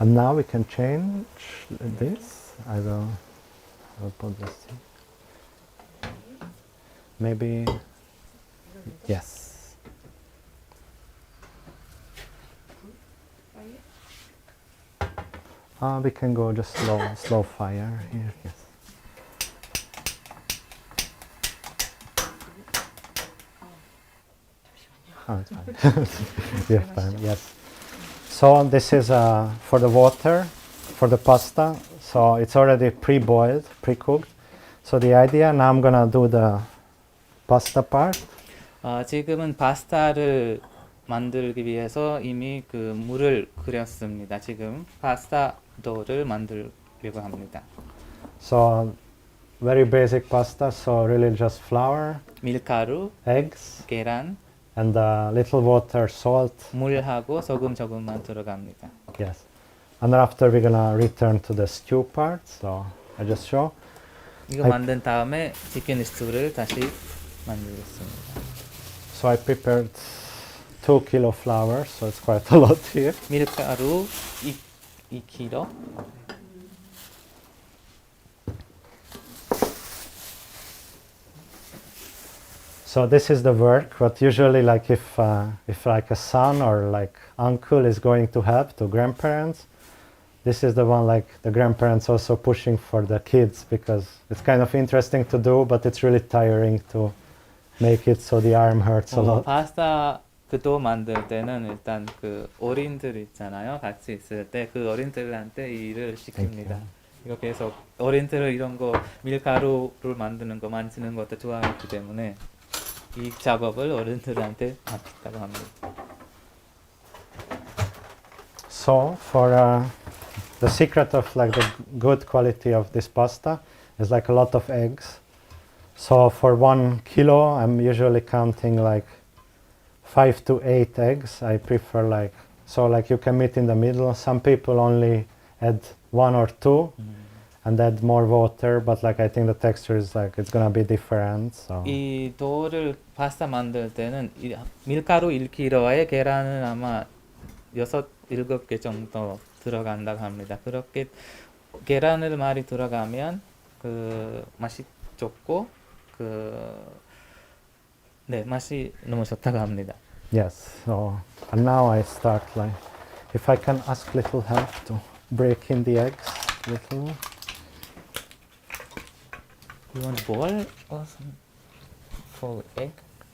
and now we can change this. I will put this in. Maybe yes. We can go just slow fire here. Yes. Oh, it's fine. You have time. Yes. So this is for the water, for the pasta. So it's already pre-boiled, pre-cooked. So the idea, now I'm gonna do the pasta part. 지금은 파스타를 만들기 위해서 이미 물을 끓였습니다. 지금 파스타 도를 만들려고 합니다. So very basic pasta. So really just flour, 밀가루, eggs, 계란, and little water, salt. 물하고 소금 조금만 들어갑니다. Yes. And then after we're gonna return to the stew part. So I just show. 이거 만든 다음에 치킨 스튜를 다시 만들겠습니다. So I prepared 2 kilo flour, so it's quite a lot here. 밀가루 2kg. So this is the work. But usually, like if like a son or like uncle is going to help to grandparents, this is the one like the grandparents also pushing for the kids, because it's kind of interesting to do, but it's really tiring to make it, so the arm hurts a lot. 파스타 도 만들 때는 일단 어린들 있잖아요. 같이 있을 때 어린들한테 이 일을 시킵니다. 이거 계속 어린들을 이런 거 밀가루를 만드는 거 만지는 것도 좋아하기 때문에 이 작업을 어른들한테 맡긴다고 합니다. So for the secret of like the good quality of this pasta is like a lot of eggs. So for 1 kilo, I'm usually counting like 5 to 8 eggs. I prefer like, so like you can meet in the middle. Some people only add 1 or 2 and add more water, but like I think the texture is like it's gonna be different. So 이 도를 파스타 만들 때는 밀가루 1kg에 계란은 아마 6, 7개 정도 들어간다고 합니다. 그렇게 계란을 많이 들어가면 맛이 좋고 네, 맛이 너무 좋다고 합니다. Yes. So and now I start like, if I can ask little help to break in the eggs little. You want bowl or some for egg?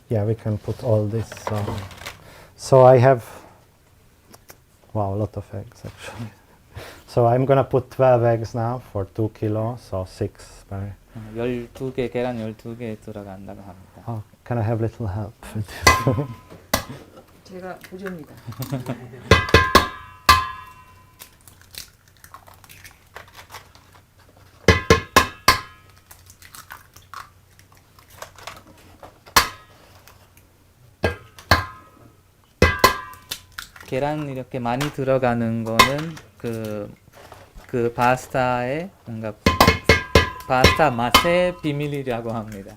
Yeah, we can put all this. So I have, wow, a lot of eggs actually. So I'm gonna put 12 eggs now for 2 kilos, so 6 per. 12개, 계란 12개 들어간다고 합니다. Oh, can I have little help with this? 제가 보조입니다. 계란 이렇게 많이 들어가는 거는 그 파스타의 뭔가 파스타 맛의 비밀이라고 합니다.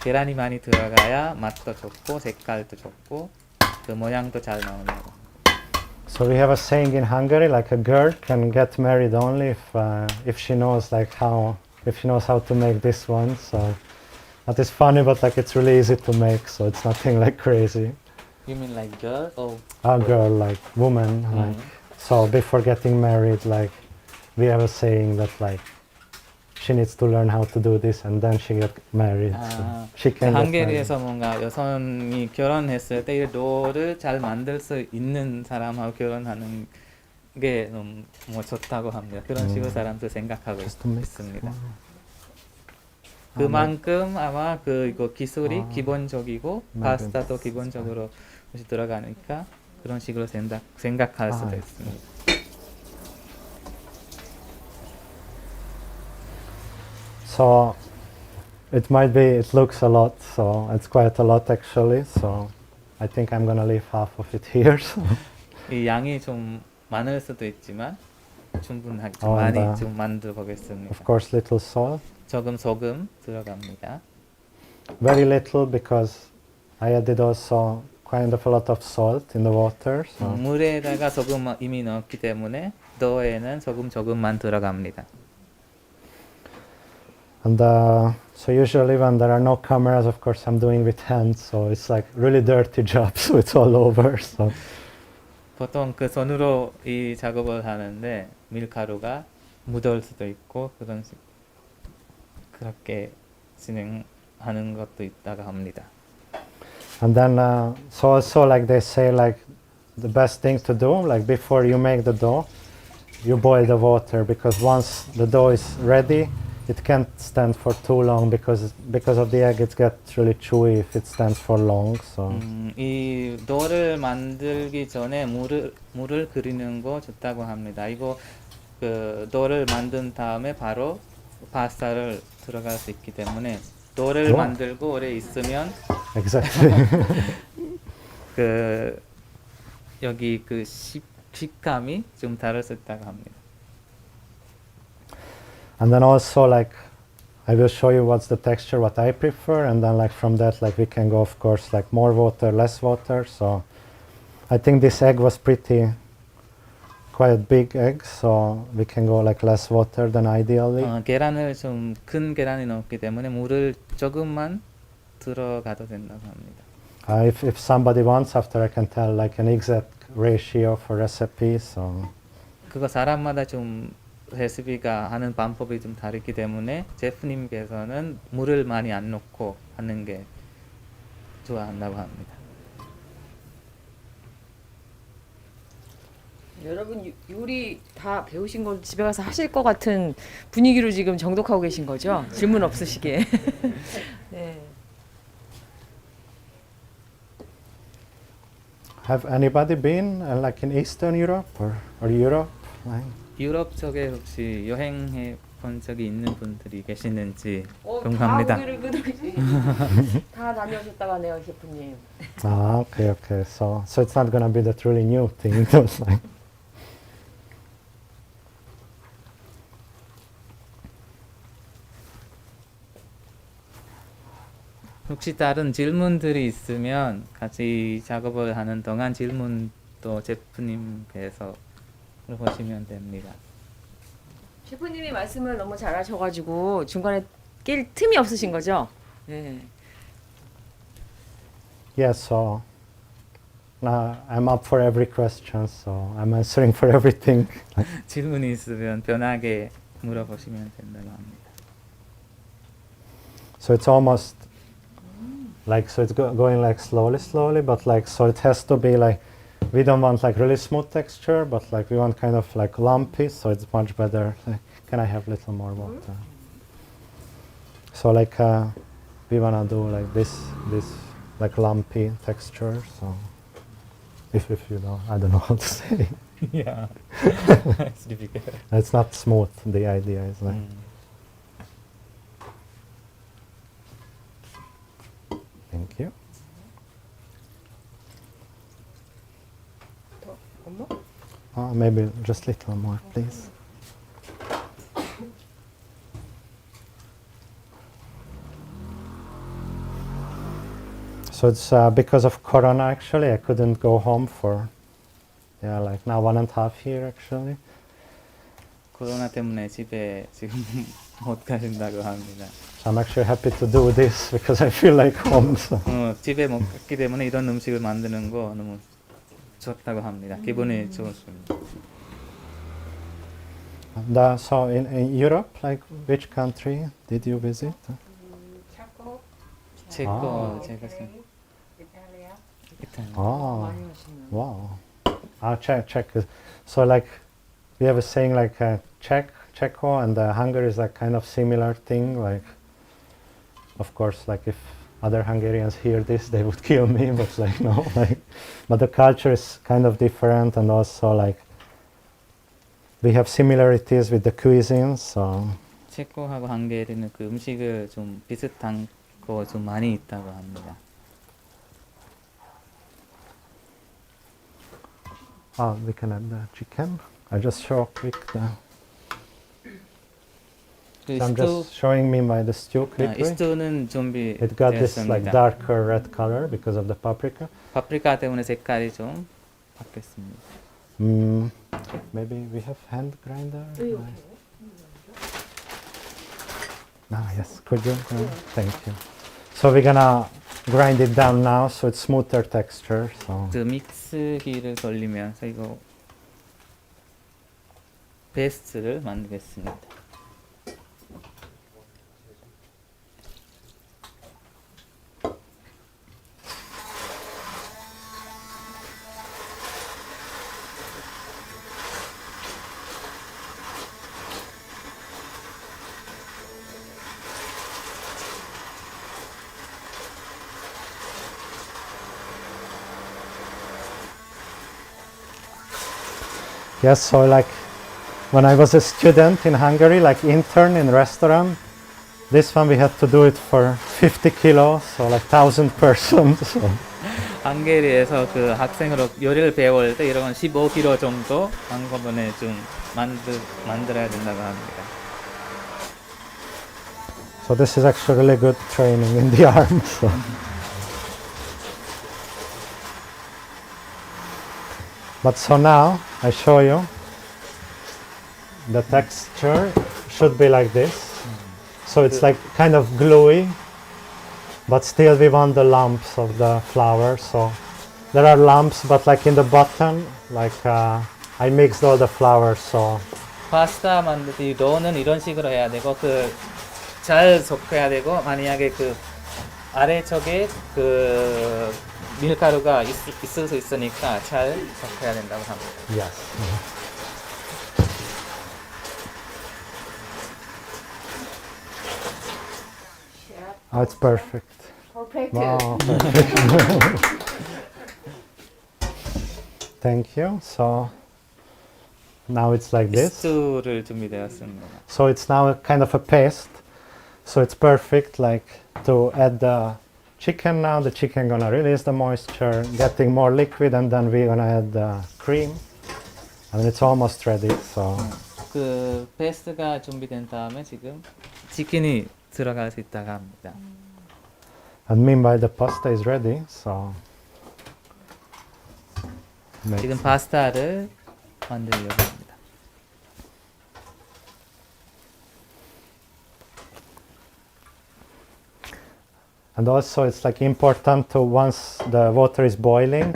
계란이 많이 들어가야 맛도 좋고 색깔도 좋고 그 모양도 잘 나온다고. So we have a saying in Hungary, like a girl can get married only if she knows like how, if she knows how to make this one. So that is funny, but like it's really easy to make, so it's nothing like crazy. You mean like girl or A girl, like woman, like so before getting married, like we have a saying that like she needs to learn how to do this and then she get married. So she can get married. 한국에서 뭔가 여성이 결혼했을 때 이 롤을 잘 만들 수 있는 사람하고 결혼하는 게 너무 좋다고 합니다. 그런 식으로 사람들 생각하고 있습니다. 그만큼 아마 이거 기술이 기본적이고 파스타도 기본적으로 것이 들어가니까 그런 식으로 생각할 수도 있습니다. So it might be, it looks a lot, so it's quite a lot actually. So I think I'm gonna leave half of it here. 이 양이 좀 많을 수도 있지만 충분하게 and, 많이 좀 만들어 보겠습니다. Of course, little salt. 조금 소금 들어갑니다. Very little because I added also kind of a lot of salt in the water. So. 물에다가 소금 이미 넣었기 때문에 도에는 소금 조금만 들어갑니다. And so usually when there are no cameras, of course, I'm doing with hands, so it's like really dirty job, so it's all over. So. 보통 그 손으로 이 작업을 하는데 밀가루가 묻을 수도 있고 그렇게 진행하는 것도 있다고 합니다. And then so also like they say like the best thing to do, like before you make the dough, you boil the water because once the dough is ready, it can't stand for too long because of the egg it gets really chewy if it stands for long. So 이 도를 만들기 전에 물을 끓이는 거 좋다고 합니다. 이거 그 도를 만든 다음에 바로 파스타를 들어갈 수 있기 때문에 도를 만들고 오래 있으면 exactly. 그 여기 그 식감이 좀 다를 수 있다고 합니다. And then also like I will show you what's the texture what I prefer, and then like from that like we can go of course like more water, less water. So I think this egg was quite big egg, so we can go like less water than ideally. 계란을 좀 큰 계란이 넣었기 때문에 물을 조금만 들어가도 된다고 합니다. If somebody wants, after I can tell like an exact ratio for recipe. So 그거 사람마다 좀 레시피가 하는 방법이 좀 다르기 때문에 셰프님께서는 물을 많이 안 넣고 하는 게 좋아한다고 합니다. 여러분 요리 다 배우신 걸 집에 가서 하실 것 같은 분위기로 지금 정독하고 계신 거죠? 질문 없으시게. 네. have anybody been like in Eastern Europe or Europe? Like? 유럽 쪽에 혹시 여행해 본 적이 있는 분들이 계시는지 다 궁금합니다. 고개를 끄덕이시. 다 다녀오셨다고 하네요, 셰프님. Okay. So it's not gonna be that really new thing. It was like. 혹시 다른 질문들이 있으면 같이 작업을 하는 동안 질문도 셰프님께서 보시면 됩니다. 셰프님이 말씀을 너무 잘하셔가지고 중간에 낄 틈이 없으신 거죠? 네. Yeah, so now I'm up for every question, so I'm answering for everything. 질문이 있으면 편하게 물어보시면 된다고 합니다. So it's almost like, so it's going like slowly, but like, so it has to be like, we don't want like really smooth texture, but like we want kind of like lumpy, so it's much better. Like, can I have a little more water? So like we wanna do like this like lumpy texture. So if you know, I don't know how to say. Yeah, it's difficult. It's not smooth. The idea is like. Thank you. Maybe just a little more, please. So it's because of Corona, actually, I couldn't go home for, like now 1.5 years, actually. 코로나 때문에 집에 지금 못 가신다고 합니다. So I'm actually happy to do this because I feel like home. So. 집에 못 갔기 때문에 이런 음식을 만드는 거 너무 좋다고 합니다. 기분이 좋습니다. And, so in Europe, like which country did you visit? 체코, 제가 이탈리아. Wow. Czech. So like we have a saying like Czechia and Hungary is like kind of similar thing. Like, of course, like if other Hungarians hear this, they would kill me. But like no, like, but the culture is kind of different, and also like we have similarities with the cuisines. So. 체코하고 헝가리는 그 음식을 좀 비슷한 거 좀 많이 있다고 합니다. We can add the chicken. I just show quick the. 그 So I'm just showing me the stew 이 quickly. 스튜는 It got this like 준비되었습니다. darker red color because of the paprika. 파프리카 때문에 색깔이 좀 바뀌었습니다. Maybe we have hand grinder. Yes. Could you? Thank you. So we're gonna grind it down now, so it's smoother texture. So. 그 믹스기를 돌리면서 이거 페이스트를 만들겠습니다. Yes, so like when I was a student in Hungary, like intern in restaurant, this one we had to do it for 50 kilos, so like 1,000 persons. So. 헝가리에서 그 학생으로 요리를 배울 때 이런 건 15kg 정도 한꺼번에 좀 만들어야 된다고 합니다. So this is actually really good training in the arms. So. But so now I show you the texture should be like this. So it's like kind of gluey, but still we want the lumps of the flour. So there are lumps, but like in the bottom, like I mixed all the flour. So 파스타 만들 때 도우는 이런 식으로 해야 되고 그 잘 섞어야 되고 만약에 그 아래쪽에 그 밀가루가 있을 수 있으니까 잘 섞어야 된다고 합니다. yes. Oh, it's perfect. Perfect. Wow, perfect. Thank you. So now it's like this. 스튜를 준비되었습니다. So it's now a kind of a paste. So it's perfect like to add the chicken now. The chicken gonna release the moisture, getting more liquid, and then we're gonna add the cream. And it's almost ready. So 그 페이스트가 준비된 다음에 지금 치킨이 들어갈 수 있다고 합니다. and meanwhile the pasta is ready. So 지금 파스타를 만들려고 합니다. And also it's like important to, once the water is boiling,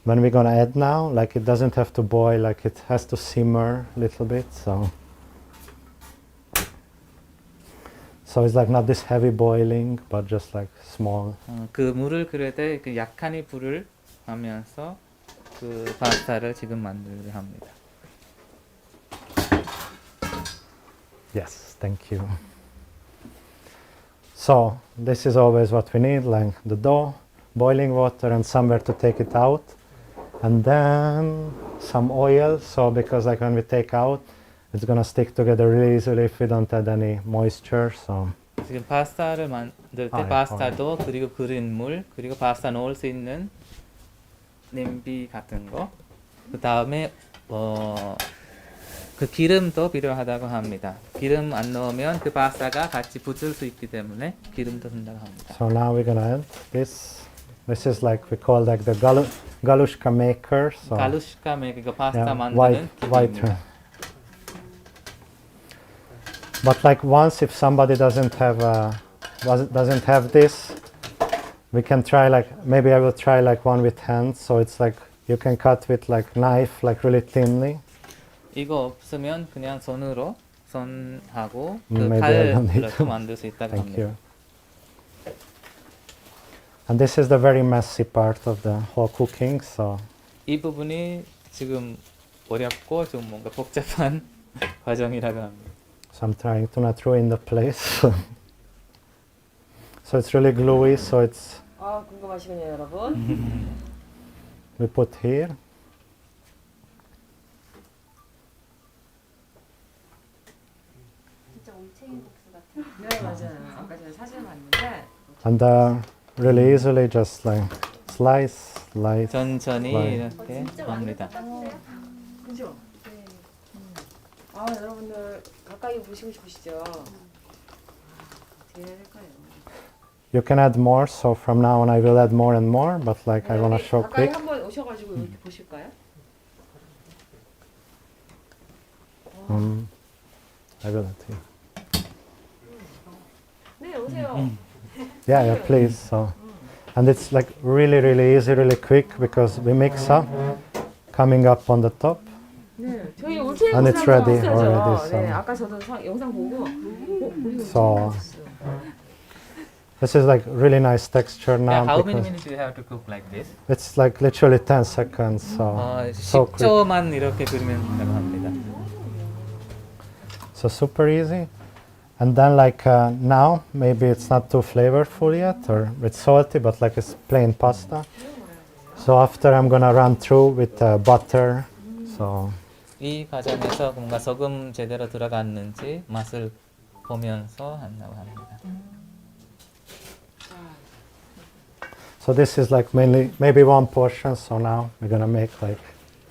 when we're gonna add now, like it doesn't have to boil, like it has to simmer a little bit, so it's like not this heavy boiling, but just like small. 그 물을 끓일 때 그 약한 이 불을 하면서 그 파스타를 지금 만들려 합니다. Yes, thank you. So this is always what we need, like the dough, boiling water, and somewhere to take it out, and then some oil. So because like when we take out, it's gonna stick together really easily if we don't add any moisture. So 지금 파스타를 만들 때 파스타도 그리고 그린 물 그리고 파스타 넣을 수 있는 냄비 같은 거. 그 다음에 그 기름도 필요하다고 합니다. 기름 안 넣으면 그 파스타가 같이 붙을 수 있기 때문에 기름도 든다고 합니다. So now we're gonna add this. This is like we call like the galushka maker. So 갈루시카 메이커 파스타 yeah, 만드는 white. 기름입니다. But like once, if somebody doesn't have this, we can try like maybe I will try like one with hands. So it's like you can cut with like knife, like really thinly. 이거 없으면 그냥 손하고 그 Maybe I don't need 칼로 to. 만들 수 있다고 Thank 합니다. you. And this is the very messy part of the whole cooking. So 이 부분이 지금 어렵고 좀 뭔가 복잡한 과정이라고 합니다. So I'm trying to not ruin the place. So it's really gluey. So it's 아 궁금하시군요, 여러분. we put here. 진짜 올챙이 국수 같은. 네 맞아요. 아까 제가 사진 봤는데. And really easily just like slice. 천천히 right. 이렇게 합니다. 그죠? 네. 아 여러분들 가까이 보시고 싶으시죠? 어떻게 해야 될까요? You can add more. So from now on I will add more and more. But like I want to show 가까이 quick. 한번 오셔가지고 이렇게 보실까요? I will add here. 네 오세요. Yeah, please. So, and it's like really easy, really quick because we mix up, coming up on the top. 네, 저희 올챙이 And it's ready already, 네, so. 아까 저도 영상 보고. So this is like really nice texture now. How many because minutes do you have to cook like this? it's like literally 10 seconds. So quick. 10초만 이렇게 끓이면 된다고 합니다. So super easy. And then like now, maybe it's not too flavorful yet, or it's salty, but like it's plain pasta. So after I'm gonna run through with butter. So 이 과정에서 뭔가 소금 제대로 들어갔는지 맛을 보면서 한다고 합니다. so this is like mainly maybe one portion. So now we're gonna make like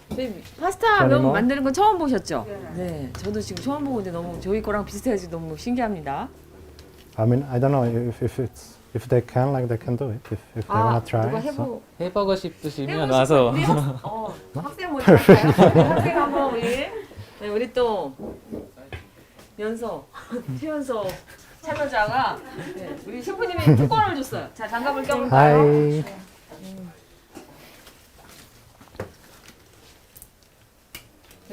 저희 파스타 면 만드는 건 처음 보셨죠? 네, 저도 지금 처음 보는데 너무 저희 거랑 비슷해서 너무 신기합니다. I mean I don't know if they can like they can do it if they wanna try. 누가 So. 해보고 싶으시면 와서 학생 먼저 할까요? 네, 학생 한번 우리 또 최연서 참여자가 우리 셰프님이 특권을 줬어요. 자 장갑을 껴볼까요? Hi.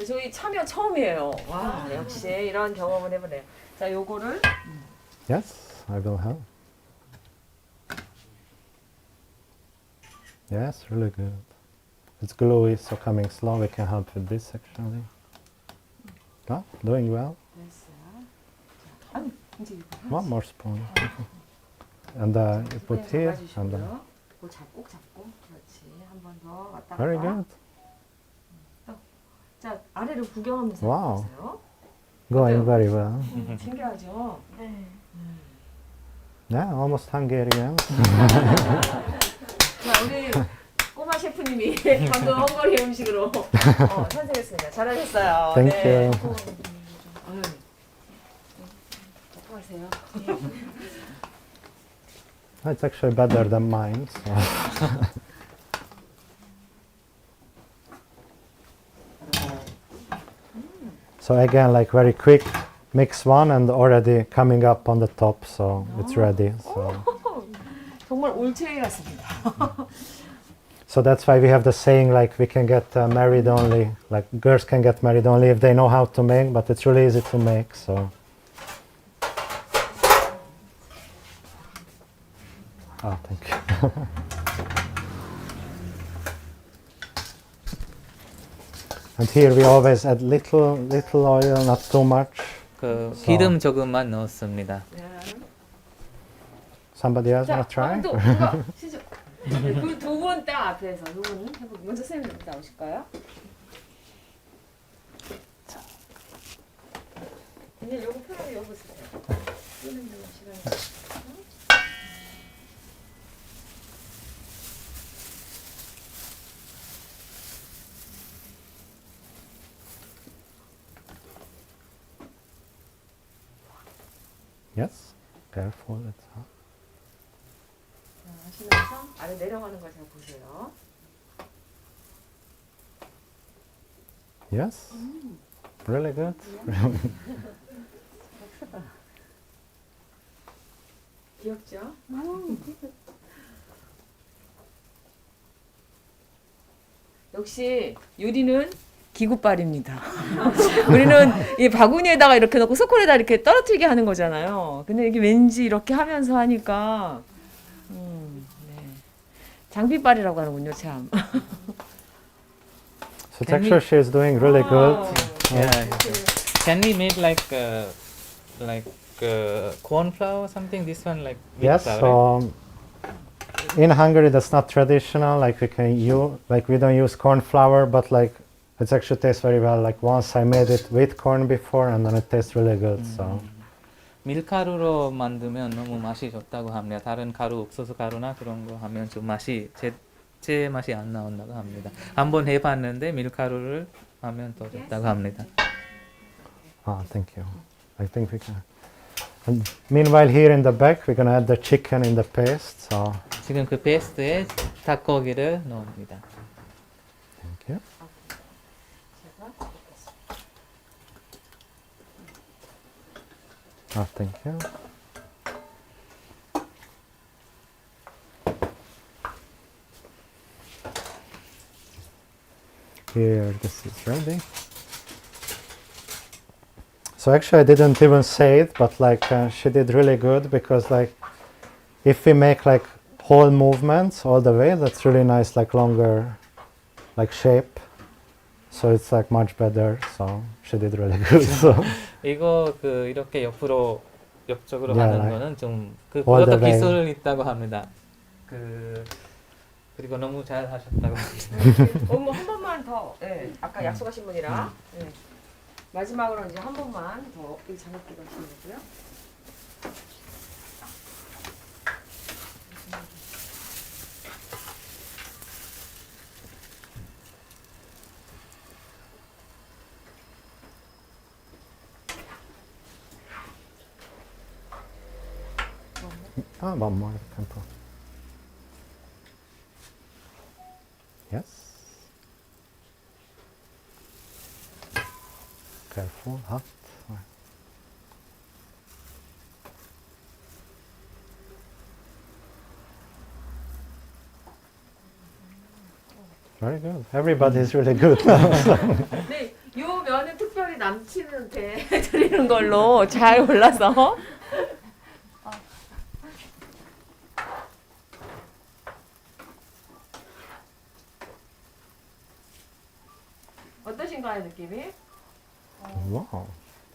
저희 참여 처음이에요. 와 역시 이런 경험을 해보네요. 자 요거를 Yes, I will help. Yes, really good. It's gluey, so coming slow. We can help with this actually. Oh, doing well. 아니 이제 이거 One more spoon. And you put here. And 꼭 잡고 그렇지 한 번 더 왔다 very 갔다. good. 자 아래를 구경하면서 와우. 해보세요. Going very well. 신기하죠? 네. Yeah, almost Hungarian. 자 우리 꼬마 셰프님이 방금 헝가리 음식으로 선택했습니다. 잘하셨어요. Thank you. 수고하세요. It's actually better than mine. So. So again, like very quick, mix one and already coming up on the top, so it's ready. So 정말 올챙이 같습니다. So that's why we have the saying like we can get married only, like girls can get married only if they know how to make, but it's really easy to make. So. Oh, thank you. And here we always add little oil, not too much. 그 So- 기름 조금만 넣었습니다. Somebody else 자, wanna try? 또 누가 시죠? 두 분 딱 앞에서 두 분 해보. 먼저 선생님 나오실까요? 이제 요거 편하게 여기 쓰세요. 끄는 시간이. Yes. Careful. It's hot. 하시면서 아래 내려가는 걸 잘 보세요. Yes. Really good. 귀엽죠? 역시 요리는 기구빨입니다. 우리는 이 바구니에다가 이렇게 넣고 스콘에다 이렇게 떨어뜨리게 하는 거잖아요. 근데 이게 왠지 이렇게 하면서 하니까 네. 장비빨이라고 하는군요, 참. So Can we- texture she is doing really good. Yeah. Can we make like corn flour or something? This one like wheat Yes. flour, right? So in Hungary that's not traditional. Like we don't use corn flour, but like it actually tastes very well. Like once I made it with corn before, and then it tastes really good. So 밀가루로 만들면 너무 맛이 좋다고 합니다. 다른 가루, 옥수수 가루나 그런 거 하면 좀 맛이 제 맛이 안 나온다고 합니다. 한번 해봤는데 밀가루를 하면 더 좋다고 합니다. thank you. I think we can. And meanwhile, here in the back, we're gonna add the chicken in the paste. So 지금 그 페이스트에 닭고기를 넣습니다. thank you. Thank you. Here, this is ready. So actually, I didn't even say it, but like she did really good because like if we make like whole movements all the way, that's really nice, like longer, like shape. So it's like much better. So she did really good. So. 이거 그 이렇게 옆쪽으로 Yeah, 하는 like 거는 좀 all the 그것도 way. 기술 있다고 합니다. 그리고 너무 잘 하셨다고 합니다. 어머 한 번만 더. 예. 아까 약속하신 분이라. 예. 마지막으로 이제 한 번만 더 이 장갑끼고 하시면 되고요. One more tempo. Yes. Careful, hot. Very good. Everybody's really good now. 네, 요 면은 특별히 남친한테 드리는 걸로 잘 골라서. 어떠신가요, 느낌이? Wow.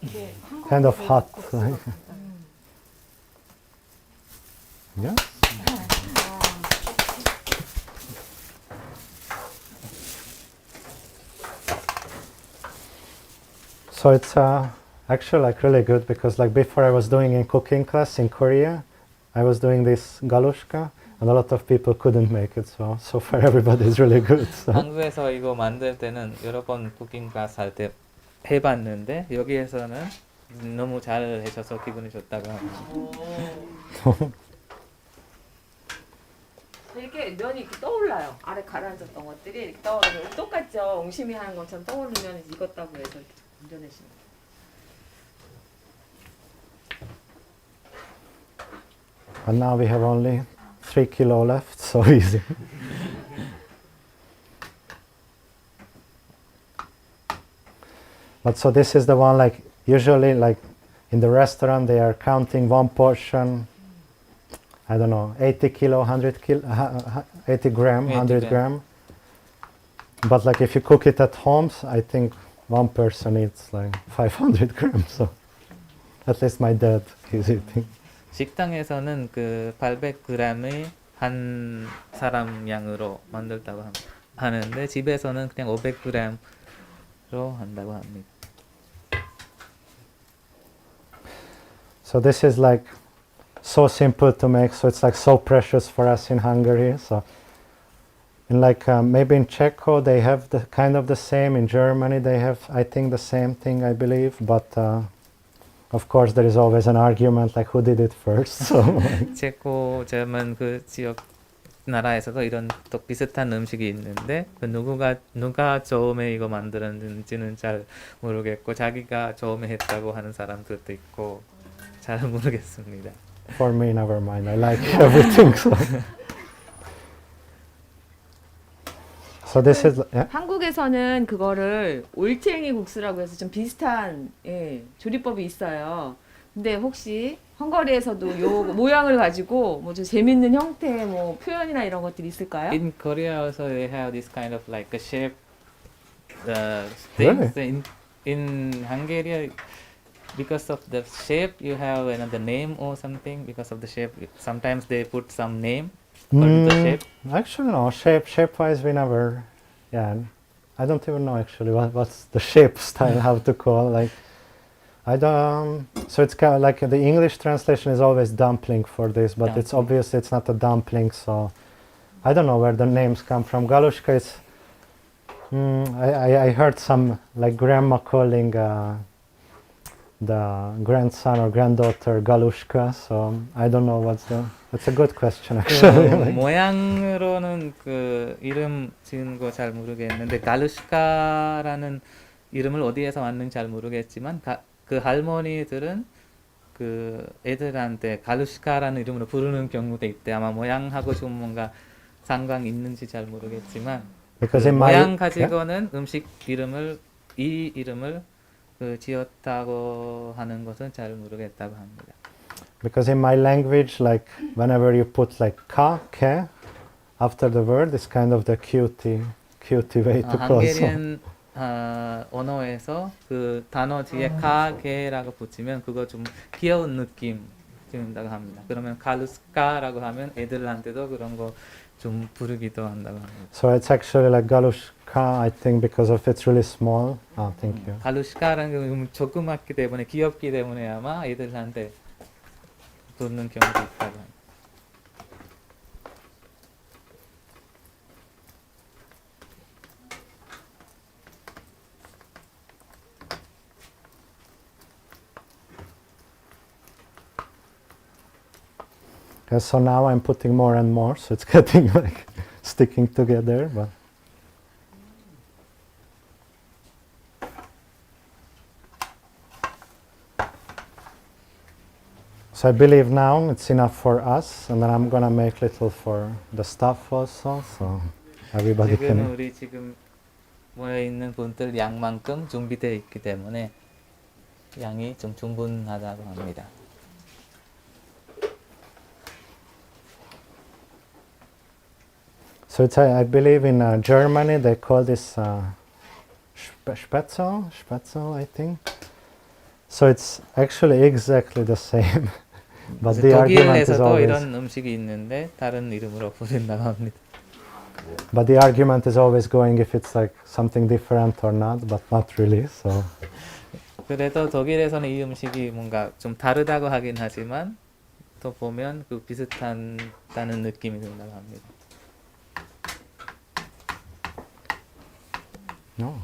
이게 Kind of hot. Yeah. So it's actually like really good because like before I was doing in cooking class in Korea, I was doing this galushka and a lot of people couldn't make it. So far everybody is really good. So. 한국에서 이거 만들 때는 여러 번 쿠킹 클래스 할 때 해봤는데 여기에서는 너무 잘 해줘서 기분이 좋다고 합니다. 이렇게 면이 이렇게 떠올라요. 아래 가라앉았던 것들이 이렇게 떠오르고 똑같죠. 옹심이 하는 것처럼 떠오르면 익었다고 해서 이렇게 건져내시는 거예요. And now we have only 3 kilo left, so easy. But so this is the one, like usually like in the restaurant they are counting one portion, I don't know, 80 kilo, 100 kilo, 80 gram, 80 100 gram. gram. But like if you cook it at home, I think one person eats like 500 grams. So at least my dad is eating. 식당에서는 그 800g의 한 사람 양으로 만들다고 하는데 집에서는 그냥 500g로 한다고 합니다. So this is like so simple to make, so it's like so precious for us in Hungary. So in like maybe in Czechia they have the kind of the same. In Germany they have, I think, the same thing, I believe. But of course there is always an argument like who did it first. So 체코, 제만 그 지역 나라에서도 이런 또 비슷한 음식이 있는데 그 누가 처음에 이거 만들었는지는 잘 모르겠고 자기가 처음에 했다고 하는 사람들도 있고 잘 모르겠습니다. for me, never mind. I like everything. So this is yeah? 한국에서는 그거를 올챙이 국수라고 해서 좀 비슷한 조리법이 있어요. 근데 혹시 헝가리에서도 요 모양을 가지고 뭐 좀 재밌는 형태의 뭐 표현이나 이런 것들이 있을까요? In Korea also they have this kind of like a shape Really? things. In Hungary because of the shape you have another name or something because of the shape. Sometimes they put some name for the shape. Actually, no. Shape-wise, we never. Yeah, I don't even know actually what's the shape style. How to call like. I don't. So it's kind of like the English translation is always dumpling for this, but it's Dumpling. obviously it's not a dumpling. So I don't know where the names come from. Galushka is. I heard some like grandma calling the grandson or granddaughter Galushka. So I don't know what's the. That's a good question actually. 그 모양으로는 그 이름 지은 거 잘 모르겠는데 갈루시카라는 이름을 어디에서 왔는지 잘 모르겠지만 그 할머니들은 그 애들한테 갈루시카라는 이름으로 부르는 경우도 있대. 아마 모양하고 좀 뭔가 상관이 있는지 잘 모르겠지만 Because 그 in my 모양 가지고는 음식 이름을 이 이름을 그 지었다고 하는 것은 잘 모르겠다고 합니다. Because in my language, like whenever you put like ka, ke after the word, it's kind of the cutie way to call it. 한국인 언어에서 그 단어 뒤에 카게라고 붙이면 그거 좀 귀여운 느낌 준다고 합니다. 그러면 갈루스카라고 하면 애들한테도 그런 거 좀 부르기도 한다고 합니다. So it's actually like galushka, I think, because of it's really small. Oh, thank you. 갈루시카라는 게 조그맣기 때문에 귀엽기 때문에 아마 애들한테 부르는 경우도 있다고 합니다. Yeah, so now I'm putting more and more, so it's getting like sticking together. But so I believe now it's enough for us, and then I'm gonna make little for the staff also, so everybody 지금 can. 우리 지금 모여 있는 분들 양만큼 준비되어 있기 때문에 양이 좀 충분하다고 합니다. So it's, I believe in Germany they call this Spätzle, I think. So it's actually exactly the same, but the argument is 독일에서도 always. 이런 음식이 있는데 다른 이름으로 부른다고 합니다. But the argument is always going if it's like something different or not, but not really. So 그래도 독일에서는 이 음식이 뭔가 좀 다르다고 하긴 하지만 또 보면 그 비슷하다는 느낌이 든다고 합니다. no.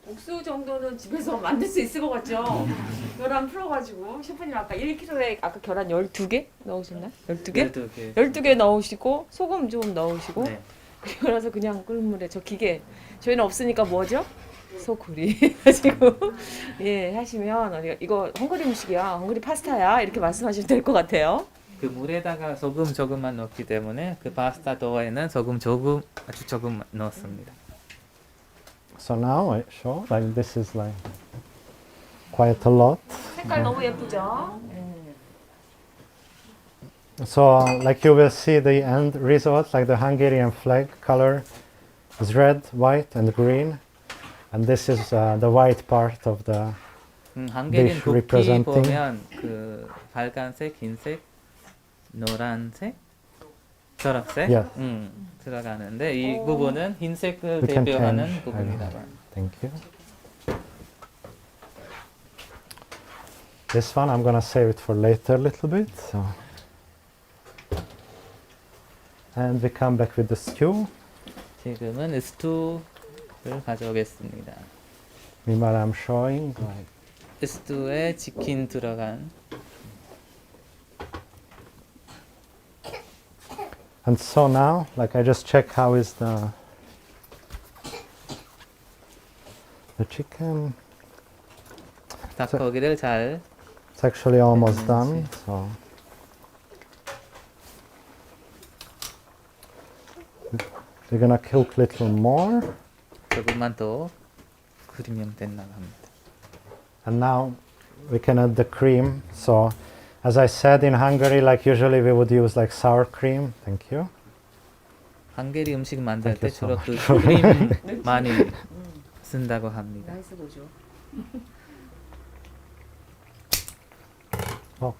국수 정도는 집에서 만들 수 있을 것 같죠? 계란 풀어가지고 셰프님 아까 1kg에 아까 계란 12개 넣으셨나요? 12개? 12개. 12개 넣으시고 소금 좀 넣으시고 네. 그리고 나서 그냥 끓는 물에 저 기계 저희는 없으니까 뭐죠? 소쿠리 가지고 예 하시면 이거 헝가리 음식이야 헝가리 파스타야 이렇게 말씀하시면 될 것 같아요. 그 물에다가 소금 조금만 넣기 때문에 그 파스타 도어에는 소금 조금 아주 조금 넣습니다. So now I show like this is like quite a lot. 색깔 너무 예쁘죠? So like you will see the end result, like the Hungarian flag color is red, white and green. And this is the white part of the 한국인 dish 국기 representing. 보면 그 빨간색, 흰색, 노란색, 초록색 Yes. 들어가는데 이 부분은 흰색을 We can 대표하는 change. 부분이다. Thank you. This one I'm gonna save it for later a little bit. So. And we come back with the stew. 지금은 스튜를 가져오겠습니다. Meanwhile I'm showing like 스튜에 치킨 들어간 and so now like I just check how is the chicken. 닭고기를 잘 It's actually almost done. So we're gonna cook a little more. 조금만 더 끓이면 된다고 합니다. And now we can add the cream. So as I said in Hungary, like usually we would use like sour cream. Thank you. 한국리 음식 만들 때 Thank you 주로 so 그 크림 많이 쓴다고 합니다. 맛있어 보죠. Oh.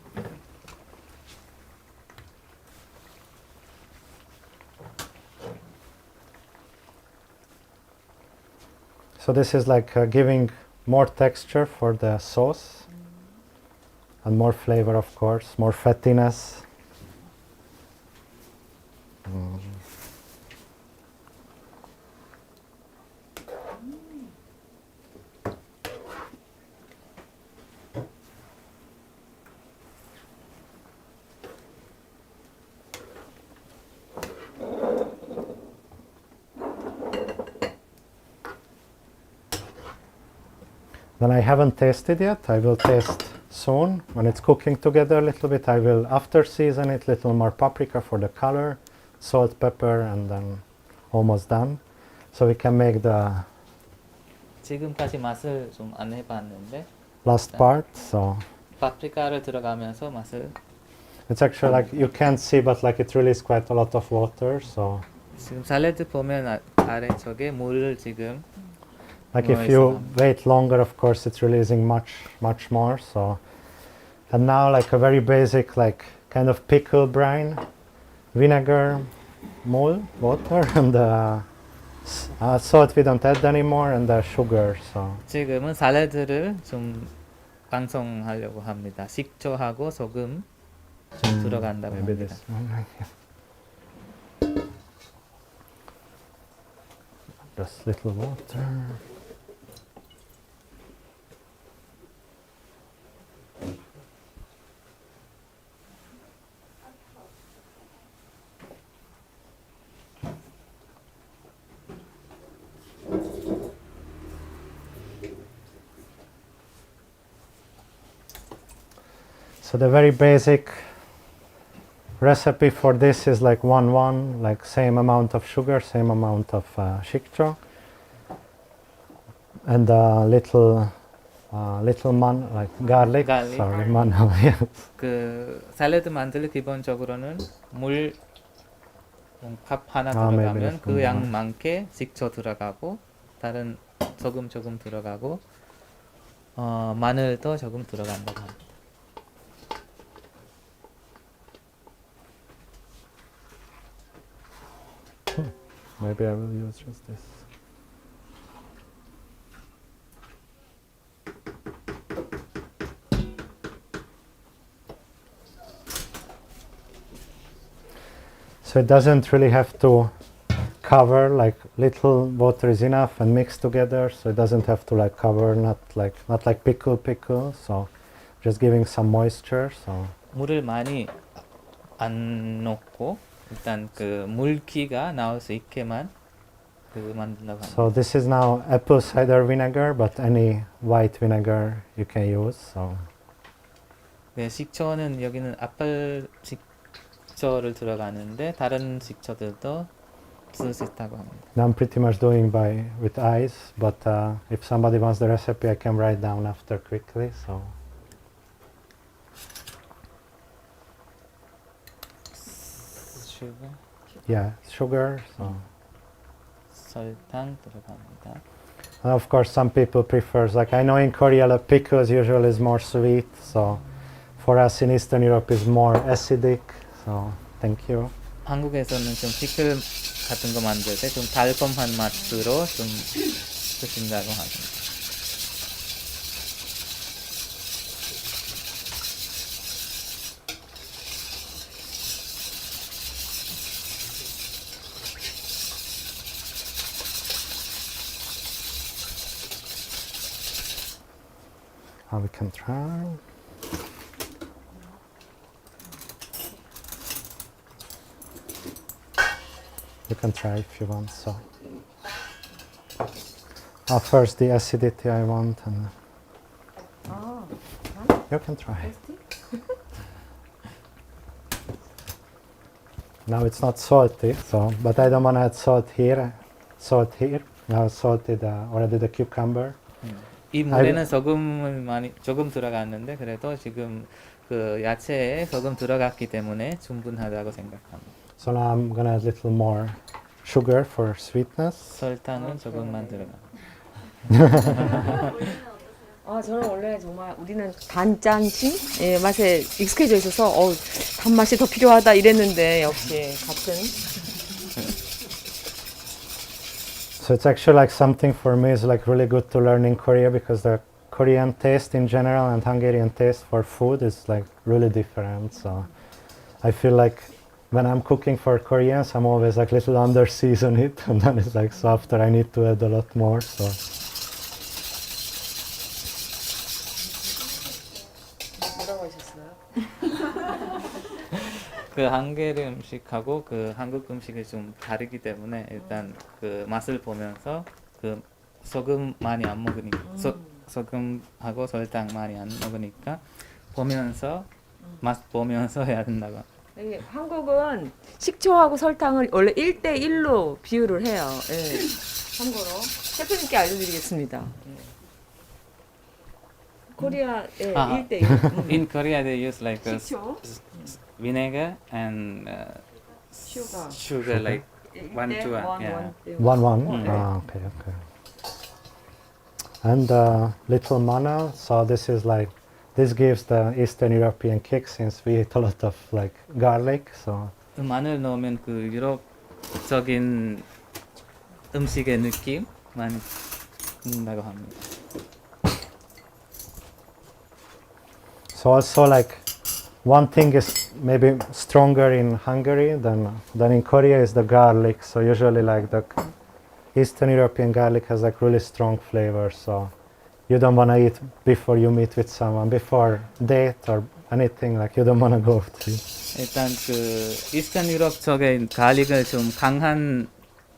So this is like giving more texture for the sauce and more flavor, of course, more fattiness. Then I haven't tasted yet. I will taste soon when it's cooking together a little bit. I will after season it, little more paprika for the color, salt, pepper, and then almost done. So we can make the 지금까지 맛을 좀 안 해봤는데 last part. So 파프리카를 들어가면서 맛을 it's actually like you can't see, but like it releases quite a lot of water. So 지금 샐러드 보면 아래쪽에 물을 지금 like if you wait longer, of course, it's releasing much more. So and now like a very basic like kind of pickle brine, vinegar, mole, water, and salt we don't add anymore, and the sugar. So 지금은 샐러드를 좀 방송하려고 합니다. 식초하고 소금 좀 들어간다고 maybe 합니다. this one. Just little water. So the very basic recipe for this is like 1:1, like same amount of sugar, same amount of 식초, and little like garlic. Garlic. Sorry, manal. Yes. 그 샐러드 만들 기본적으로는 물 컵 하나 maybe 들어가면 that's 그 양 one. 많게 식초 들어가고 다른 소금 조금 들어가고 마늘도 조금 들어간다고 합니다. Maybe I will use just this. So it doesn't really have to cover, like little water is enough and mix together, so it doesn't have to like cover, not like pickle, so just giving some moisture. So 물을 많이 안 넣고 일단 그 물기가 나올 수 있게만 그 만든다고 합니다. so this is now apple cider vinegar, but any white vinegar you can use. So 네, 식초는 여기는 아플 식초를 들어가는데 다른 식초들도 쓸 수 있다고 합니다. now I'm pretty much doing with eyes, but if somebody wants the recipe, I can write down after quickly. So 슈거, yeah, sugar. So. 설탕 들어갑니다. And of course, some people prefers, like I know in Korea, like pickles usually is more sweet. So for us in Eastern Europe is more acidic. So thank you. 한국에서는 좀 피클 같은 거 만들 때 좀 달콤한 맛으로 좀 드신다고 합니다. We can try. You can try if you want. So, first the acidity I want, and you can try. Now it's not salty, so but I don't want to add salt here. Now salted already the cucumber. 이 물에는 소금을 조금 들어갔는데 그래도 지금 그 야채에 소금 들어갔기 때문에 충분하다고 생각합니다. So now I'm gonna add a little more sugar for sweetness. 설탕은 조금만 들어갑니다. 저는 원래 정말 우리는 단짠신 맛에 익숙해져 있어서 단맛이 더 필요하다 이랬는데 역시 같은. So it's actually like something for me is like really good to learn in Korea, because the Korean taste in general and Hungarian taste for food is like really different. So I feel like when I'm cooking for Koreans, I'm always like little under season it, and then it's like so after I need to add a lot more. So 뭐라고 하셨어요? 그 한국의 음식하고 그 한국 음식이 좀 다르기 때문에 일단 그 맛을 보면서 그 소금 많이 안 먹으니까 소금하고 설탕 많이 안 먹으니까 보면서 맛 보면서 해야 된다고. 한국은 식초하고 설탕을 원래 1대1로 비율을 해요. 예. 참고로 셰프님께 알려드리겠습니다. 코리아 1대1. In Korea they use like 식초, vinegar and sugar like 1:1. Yeah. 1:1. Okay. And little mana. So this gives the Eastern European kick, since we eat a lot of like garlic. So 그 마늘 넣으면 그 유럽적인 음식의 느낌 많이 든다고 합니다. So also like one thing is maybe stronger in Hungary than in Korea is the garlic. So usually like the Eastern European garlic has like really strong flavor. So you don't want to eat before you meet with someone, before date or anything, like you don't want to go to it. 일단 그 이스턴 유럽 쪽의 갈릭을 좀 강한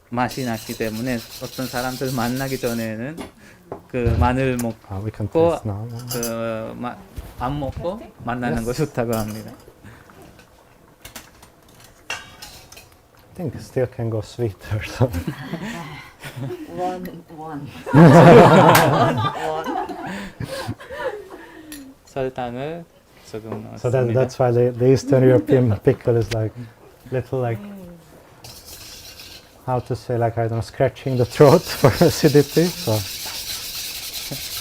맛이 났기 때문에 어떤 사람들 만나기 전에는 그 마늘 We can 먹고 taste now. 그 안 먹고 만나는 거 좋다고 합니다. I think it still can go sweeter. So. one. 설탕을 조금 So 넣었습니다. that's why the Eastern European pickle is like little like how to say, like I don't know, scratching the throat for acidity. So.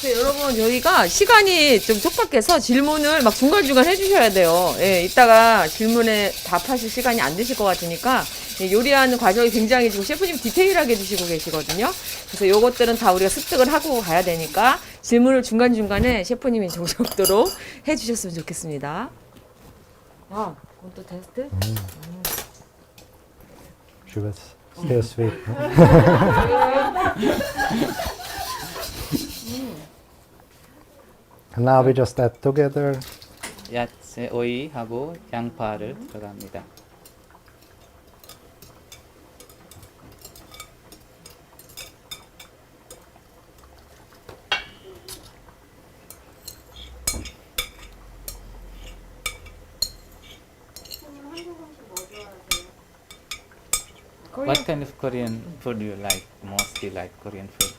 여러분 저희가 시간이 좀 촉박해서 질문을 막 중간중간 해주셔야 돼요. 예, 이따가 질문에 답하실 시간이 안 되실 것 같으니까 요리하는 과정이 굉장히 지금 셰프님 디테일하게 해주시고 계시거든요. 그래서 요것들은 다 우리가 습득을 하고 가야 되니까 질문을 중간중간에 셰프님이 정석도록 해주셨으면 좋겠습니다. 그건 또 테스트? She was Still sweet. And now we just add together. 야채, 오이하고 양파를 들어갑니다. What kind of Korean food do you like? Mostly like Korean food.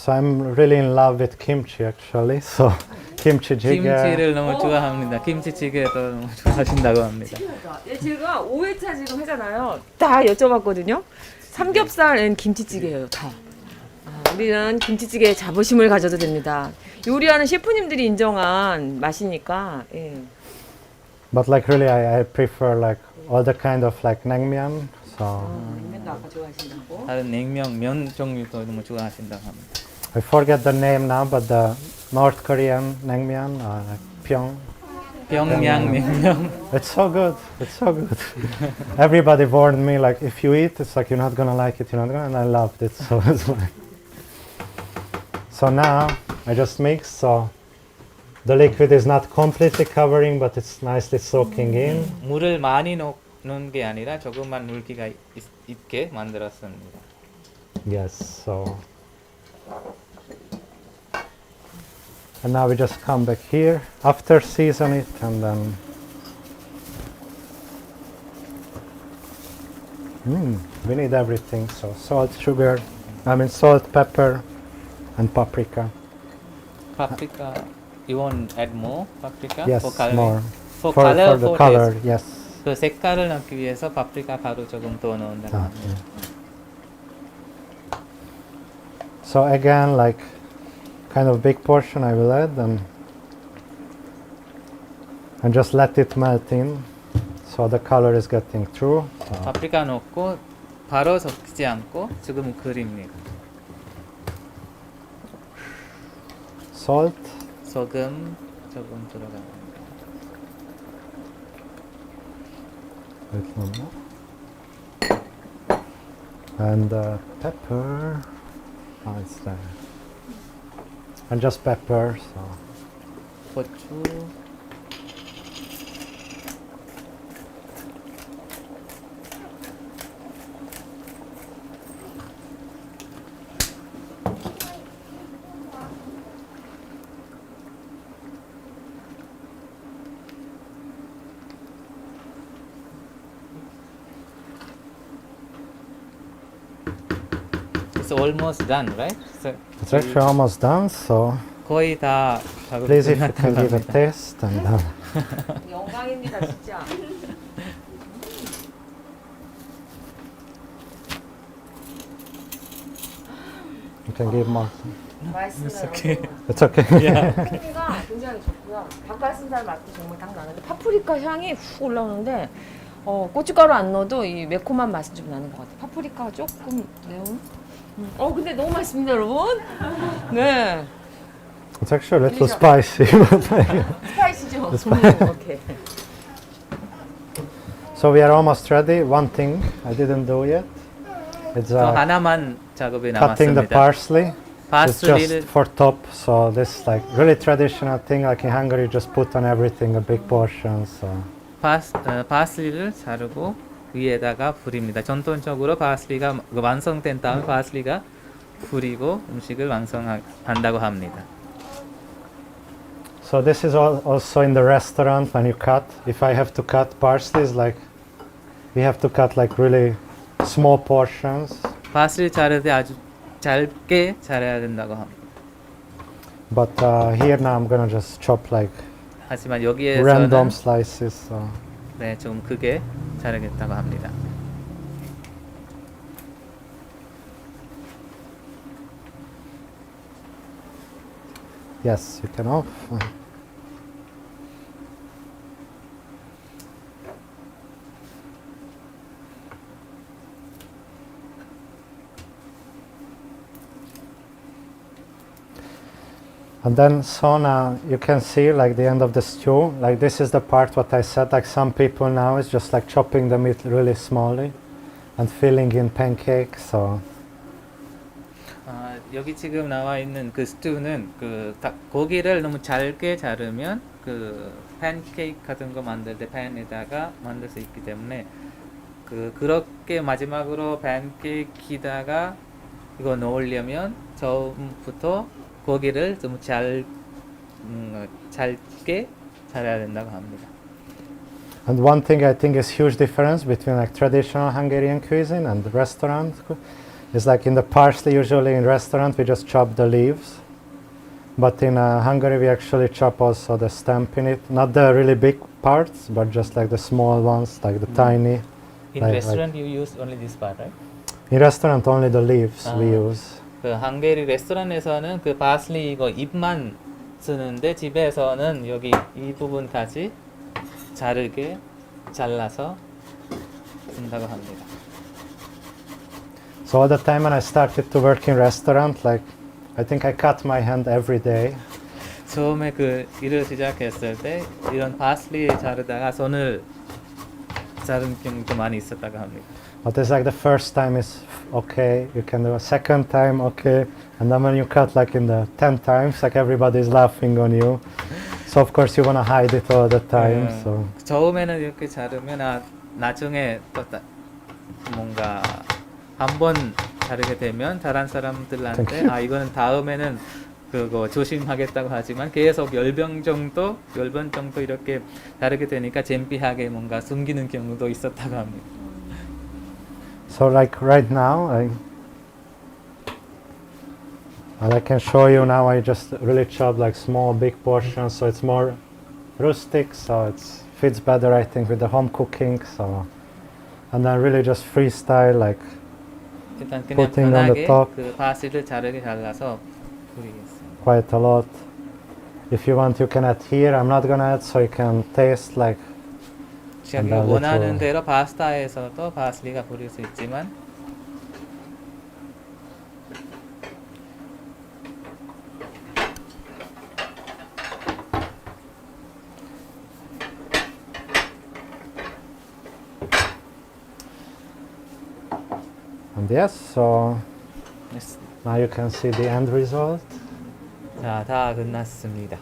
I'm really in love with kimchi actually. So kimchi jjigae. 김치를 너무 좋아합니다. 김치찌개도 너무 좋아하신다고 합니다. 예, 제가 5회차 지금 하잖아요. 다 여쭤봤거든요. 삼겹살 앤 김치찌개예요, 다. 우리는 김치찌개에 자부심을 가져도 됩니다. 요리하는 셰프님들이 인정한 맛이니까. 예. But like really, I prefer like all the kind of like naengmyeon. So 냉면도 아까 좋아하신다고. 다른 냉면, 면 종류도 너무 좋아하신다고 합니다. I forget the name now, but the North Korean naengmyeon, like Pyong. 평양냉면. It's so good. It's so good. Everybody warned me like if you eat, it's like you're not gonna like it. You're not gonna. And I loved it. So it's like. So now I just mix. So the liquid is not completely covering, but it's nicely soaking in. 물을 많이 넣는 게 아니라 조금만 물기가 있게 만들었습니다. Yes. So. And now we just come back here after season it and then we need everything, so salt, sugar, salt, pepper and paprika. Paprika, you want add more paprika? Yes, for color? more. For For color, the for color, taste. yes. 그 색깔을 넣기 위해서 파프리카 가루 조금 더 넣는다고 Ah, 합니다. yeah. So again, like kind of big portion I will add and just let it melt in so the color is getting through. So 파프리카 넣고 바로 섞지 않고 조금 그립니다. salt, 소금 조금 들어갑니다. little more. And pepper. Oh, it's there. And just pepper. So 고추, It's almost done, right? So it's actually almost done. So 거의 다 작업이 please, if you 끝났다고 can give a 합니다. taste and 영광입니다, 진짜. you can give more. 맛있습니다. okay. It's okay. 향기가 굉장히 좋고요. 닭가슴살 맛도 정말 딱 나는데 파프리카 향이 훅 올라오는데 고춧가루 안 넣어도 이 매콤한 맛이 좀 나는 것 같아요. 파프리카가 조금 매운. 근데 너무 맛있습니다, 여러분. 네. It's actually a little spicy. 스파이시죠? 오케이. So we are almost ready. One thing I didn't do yet. It's 또 하나만 작업이 cutting the 남았습니다. parsley. It's just 파슬리를 for top. So this like really traditional thing. Like in Hungary, you just put on everything a big portion. So 파슬리를 자르고 위에다가 뿌립니다. 전통적으로 파슬리가 완성된 다음에 파슬리가 뿌리고 음식을 완성한다고 합니다. so this is also in the restaurant when you cut. If I have to cut parsley, it's like we have to cut like really small portions. 파슬리 자를 때 아주 짧게 자라야 된다고 합니다. But here now I'm gonna just chop like 하지만 여기에서는 random slices. So. 네, 좀 크게 자르겠다고 합니다. Yes, you can off. And then so now you can see like the end of the stew, like this is the part what I said, like some people now is just like chopping the meat really smallly. and filling in pancakes. So 여기 지금 나와 있는 그 스튜는 그 고기를 너무 잘게 자르면 그 팬케이크 같은 거 만들 때 팬에다가 만들 수 있기 때문에 그렇게 마지막으로 팬케이크에다가 이거 넣으려면 처음부터 고기를 좀 잘게 잘라야 된다고 합니다. and one thing I think is huge difference between like traditional Hungarian cuisine and restaurant is like in the parsley usually in restaurant we just chop the leaves, but in Hungary we actually chop also the stem in it, not the really big parts but just like the small ones, like the tiny. In restaurant you use only this part, right? In restaurant only the leaves we use. 그 한국의 레스토랑에서는 그 파슬리 이거 잎만 쓰는데 집에서는 여기 이 부분까지 자르게 잘라서 쓴다고 합니다. So all the time when I started to work in restaurant, like I think I cut my hand every day. 처음에 그 일을 시작했을 때 이런 파슬리 자르다가 손을 자른 경우도 많이 있었다고 합니다. But it's like the first time is okay, you can do a second time okay, and then when you cut like in the 10 times, like everybody's laughing on you. So of course you want to hide it all the time. So 처음에는 이렇게 자르면 나중에 또 뭔가 한 번 자르게 되면 다른 사람들한테 이거는 다음에는 그거 조심하겠다고 하지만 계속 10번 정도 이렇게 자르게 되니까 창피하게 뭔가 숨기는 경우도 있었다고 합니다. So like right now, I can show you now. I just really chop like small, big portions, so it's more rustic. So it fits better, I think, with the home cooking. So, and then really just freestyle, like 일단 그냥 putting on the 편하게 top 그 파슬리를 자르게 잘라서 뿌리겠습니다. quite a lot. If you want, you can add here. I'm not gonna add, so you can taste like. 자기가 원하는 대로 파스타에서도 파슬리가 뿌릴 수 있지만 And yes, so yes. now you can see the end result. 자, 다 끝났습니다.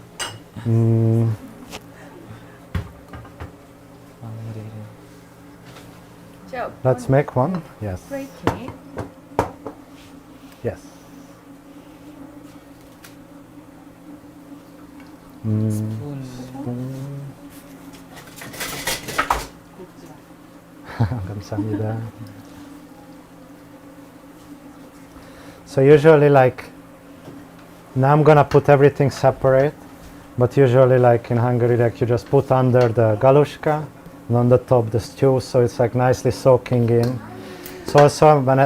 Let's make one. Yes. breaking. Yes. 감사합니다. So usually like now I'm gonna put everything separate, but usually like in Hungary like you just put under the galushka and on the top the stew, so it's like nicely soaking in. So also when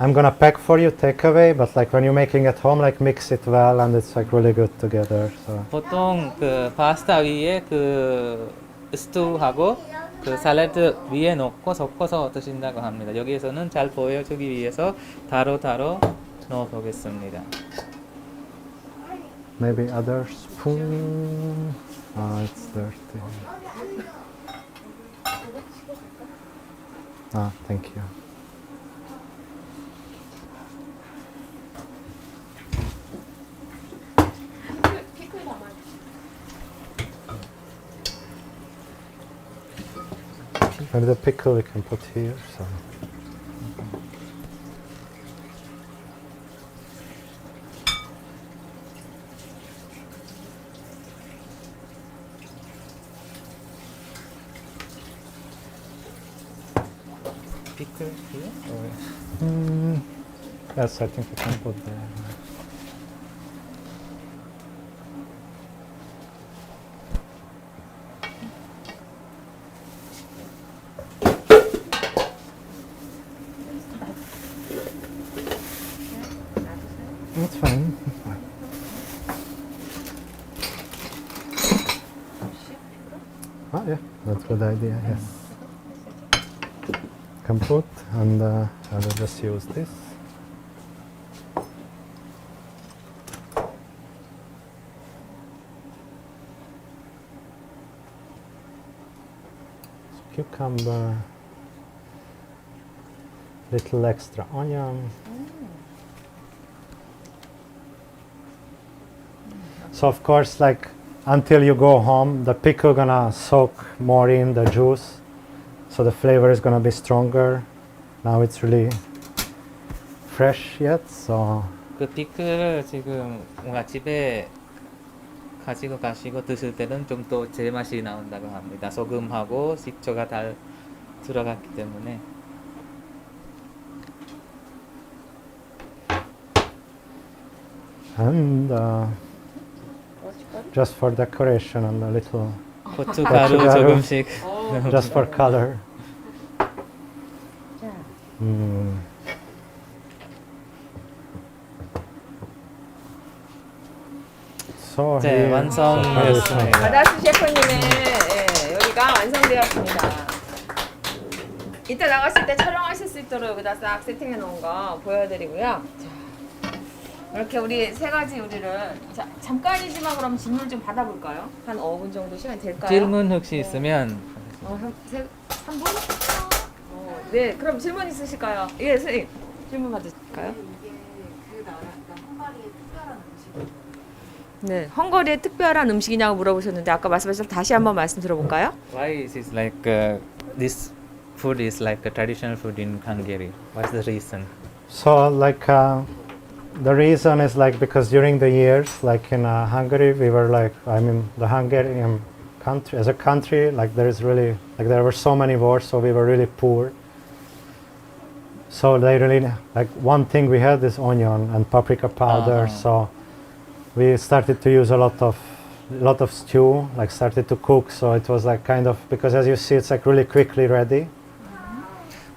I'm gonna pack for you takeaway, but like when you're making at home, like mix it well and it's like really good together. So 보통 그 파스타 위에 그 스튜하고 그 샐러드 위에 넣고 섞어서 드신다고 합니다. 여기에서는 잘 보여주기 위해서 따로 넣어 보겠습니다. maybe other spoon. It's dirty. Thank you. And the pickle we can put here. So. pickle here? Or Yes, I think we can put there. That's fine. That's fine. Yeah, that's a good idea. Yes. Can put, and I will just use this. So cucumber. little extra onion. So of course, like until you go home, the pickle gonna soak more in the juice, so the flavor is gonna be stronger. Now it's really fresh yet, so 그 피클을 지금 뭔가 집에 가지고 가시고 드실 때는 좀 더 제맛이 나온다고 합니다. 소금하고 식초가 다 들어갔기 때문에. and just for decoration and a little, 고춧가루 고춧가루. 조금씩. just for color. 자, So 네, here- 완성이었습니다. 바다스 셰프님의 여기가 완성되었습니다. 이따 나가실 때 촬영하실 수 있도록 여기다 싹 세팅해 놓은 거 보여드리고요. 자, 이렇게 우리 세 가지 요리를 자, 잠깐이지만 그럼 질문 좀 받아볼까요? 한 5분 정도 시간 될까요? 질문 혹시 있으면 3분? 네, 그럼 질문 있으실까요? 예, 선생님 질문 받으실까요? 네, 헝가리의 특별한 음식이냐고 물어보셨는데 아까 말씀하셨던 다시 한번 말씀 들어볼까요? why is it like this food is like a traditional food in Hungary? What's the reason? So like the reason is like because during the years, like in Hungary, we were like, I mean, the Hungarian country as a country, like there is really like there were so many wars, so we were really poor. So they really like one thing we had is onion and paprika powder. So we started to use a lot of stew, like started to cook. So it was like kind of because as you see, it's like really quickly ready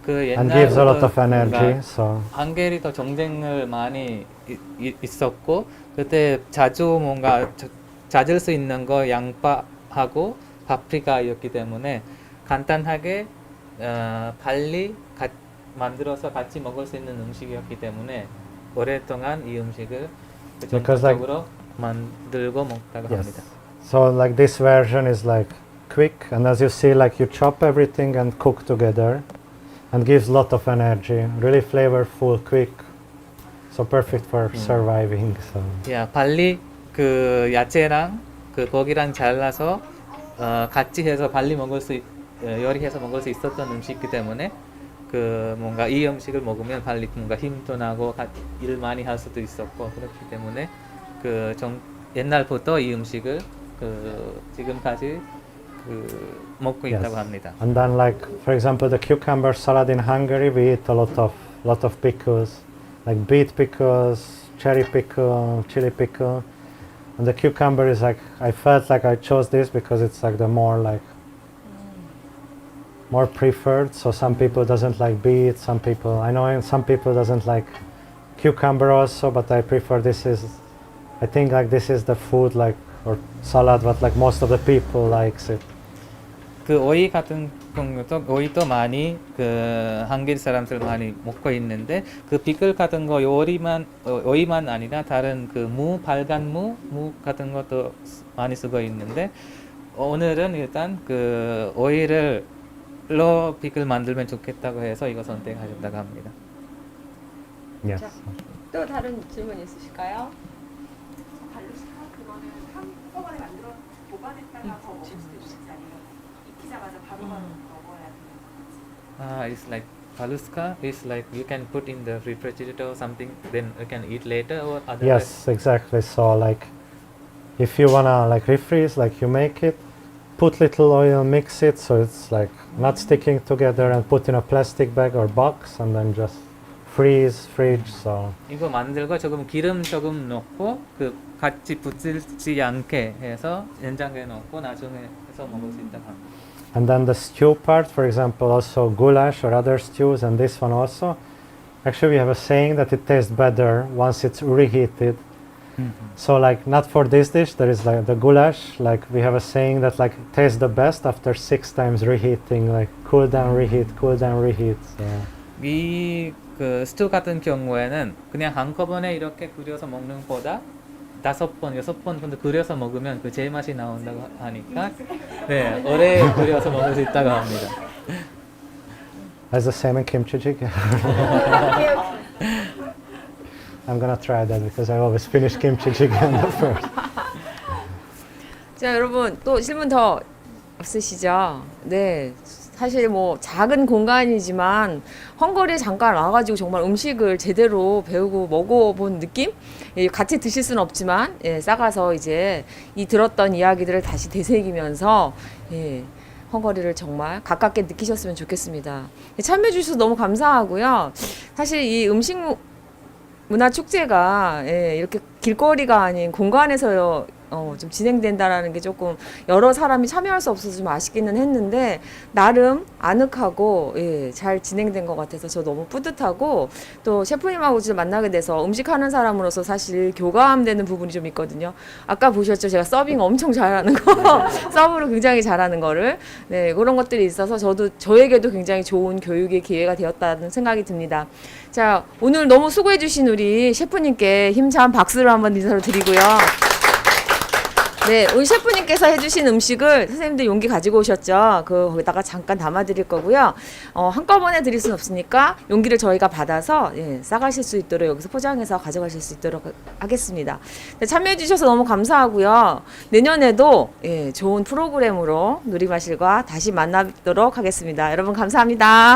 그 and gives a lot of 옛날부터 energy. 뭔가 So 헝가리도 전쟁을 많이 있었고 그때 자주 뭔가 찾을 수 있는 거 양파하고 파프리카였기 때문에 간단하게 빨리 만들어서 같이 먹을 수 있는 음식이었기 때문에 오랫동안 이 음식을 Because like- 전통적으로 만들고 먹다고 yes. 합니다. So like this version is like quick, and as you see, like you chop everything and cook together, and gives lot of energy. Really flavorful, quick. So perfect for surviving. So 야, 빨리 그 야채랑 그 고기랑 잘라서 같이 해서 빨리 요리해서 먹을 수 있었던 음식이기 때문에 그 뭔가 이 음식을 먹으면 빨리 뭔가 힘도 나고 일 많이 할 수도 있었고 그렇기 때문에 옛날부터 이 음식을 지금까지 먹고 Yes. 있다고 합니다. and then like for example the cucumber salad in Hungary, we eat a lot of pickles, like beet pickles, cherry pickle, chili pickle, and the cucumber is like I felt like I chose this because it's like the more preferred. So some people doesn't like beet, some people doesn't like cucumber also, but I prefer I think like this is the food like or salad what like most of the people likes it. 그 오이 같은 경우도 오이도 많이 한국 사람들 많이 먹고 있는데 그 피클 같은 거 오이만 아니라 다른 빨간 무 같은 것도 많이 쓰고 있는데 오늘은 일단 오이로 피클 만들면 좋겠다고 해서 이거 선택하셨다고 합니다. Yes. 자, 또 다른 질문 있으실까요? 발루스카 그거는 한꺼번에 만들어 보관했다가 더 먹을 수도 있지 아니면 익히자마자 바로바로 먹어야 되는 It's like paluska is like you can put in the refrigerator or something, then you can eat later or otherwise. Yes, exactly. So like if you wanna like refreeze, like you make it, put little oil, mix it so it's like not sticking together, and put in a plastic bag or box, and then just freeze, fridge. So 이거 만들고 기름 조금 넣고 같이 붙지 않게 해서 냉장고에 넣고 나중에 해서 먹을 수 있다고 합니다. and then the stew part, for example, also goulash or other stews, and this one also. Actually, we have a saying that it tastes better once it's reheated. So like not for this dish, there is like the goulash, like we have a saying that like it tastes the best after 6 times reheating, like cool down, reheat, cool down, reheat. So. 이 스튜 같은 경우에는 그냥 한꺼번에 이렇게 끓여서 먹는 것보다 5번, 6번 정도 끓여서 먹으면 그 제맛이 나온다고 하니까 네, 오래 끓여서 먹을 수 있다고 합니다. As the same in kimchi jjigae. I'm gonna try that because I always finish kimchi jjigae on the first. 자, 여러분 또 질문 더 없으시죠? 네. 사실 뭐 작은 공간이지만 헝가리에 잠깐 와가지고 정말 음식을 제대로 배우고 먹어본 느낌? 예, 같이 드실 수는 없지만 예, 싸가서 이제 이 들었던 이야기들을 다시 되새기면서 예, 헝가리를 정말 가깝게 느끼셨으면 좋겠습니다. 참여해 주셔서 너무 감사하고요. 사실 이 음식 문화 축제가 예, 이렇게 길거리가 아닌 공간에서 좀 진행된다라는 게 조금 여러 사람이 참여할 수 없어서 좀 아쉽기는 했는데 나름 아늑하고 예, 잘 진행된 것 같아서 저 너무 뿌듯하고 또 셰프님하고 진짜 만나게 돼서 음식하는 사람으로서 사실 교감되는 부분이 좀 있거든요. 아까 보셨죠? 제가 서빙 엄청 잘하는 거 서브를 굉장히 잘하는 거를 네, 그런 것들이 있어서 저에게도 굉장히 좋은 교육의 기회가 되었다는 생각이 듭니다. 자, 오늘 너무 수고해 주신 우리 셰프님께 힘찬 박수를 한번 인사를 드리고요. 네, 우리 셰프님께서 해주신 음식을 선생님들 용기 가지고 오셨죠? 거기다가 잠깐 담아드릴 거고요. 한꺼번에 드릴 순 없으니까 용기를 저희가 받아서 예, 싸가실 수 있도록 여기서 포장해서 가져가실 수 있도록 하겠습니다. 네, 참여해주셔서 너무 감사하고요. 내년에도 예, 좋은 프로그램으로 누리마실과 다시 만나도록 하겠습니다. 여러분 감사합니다.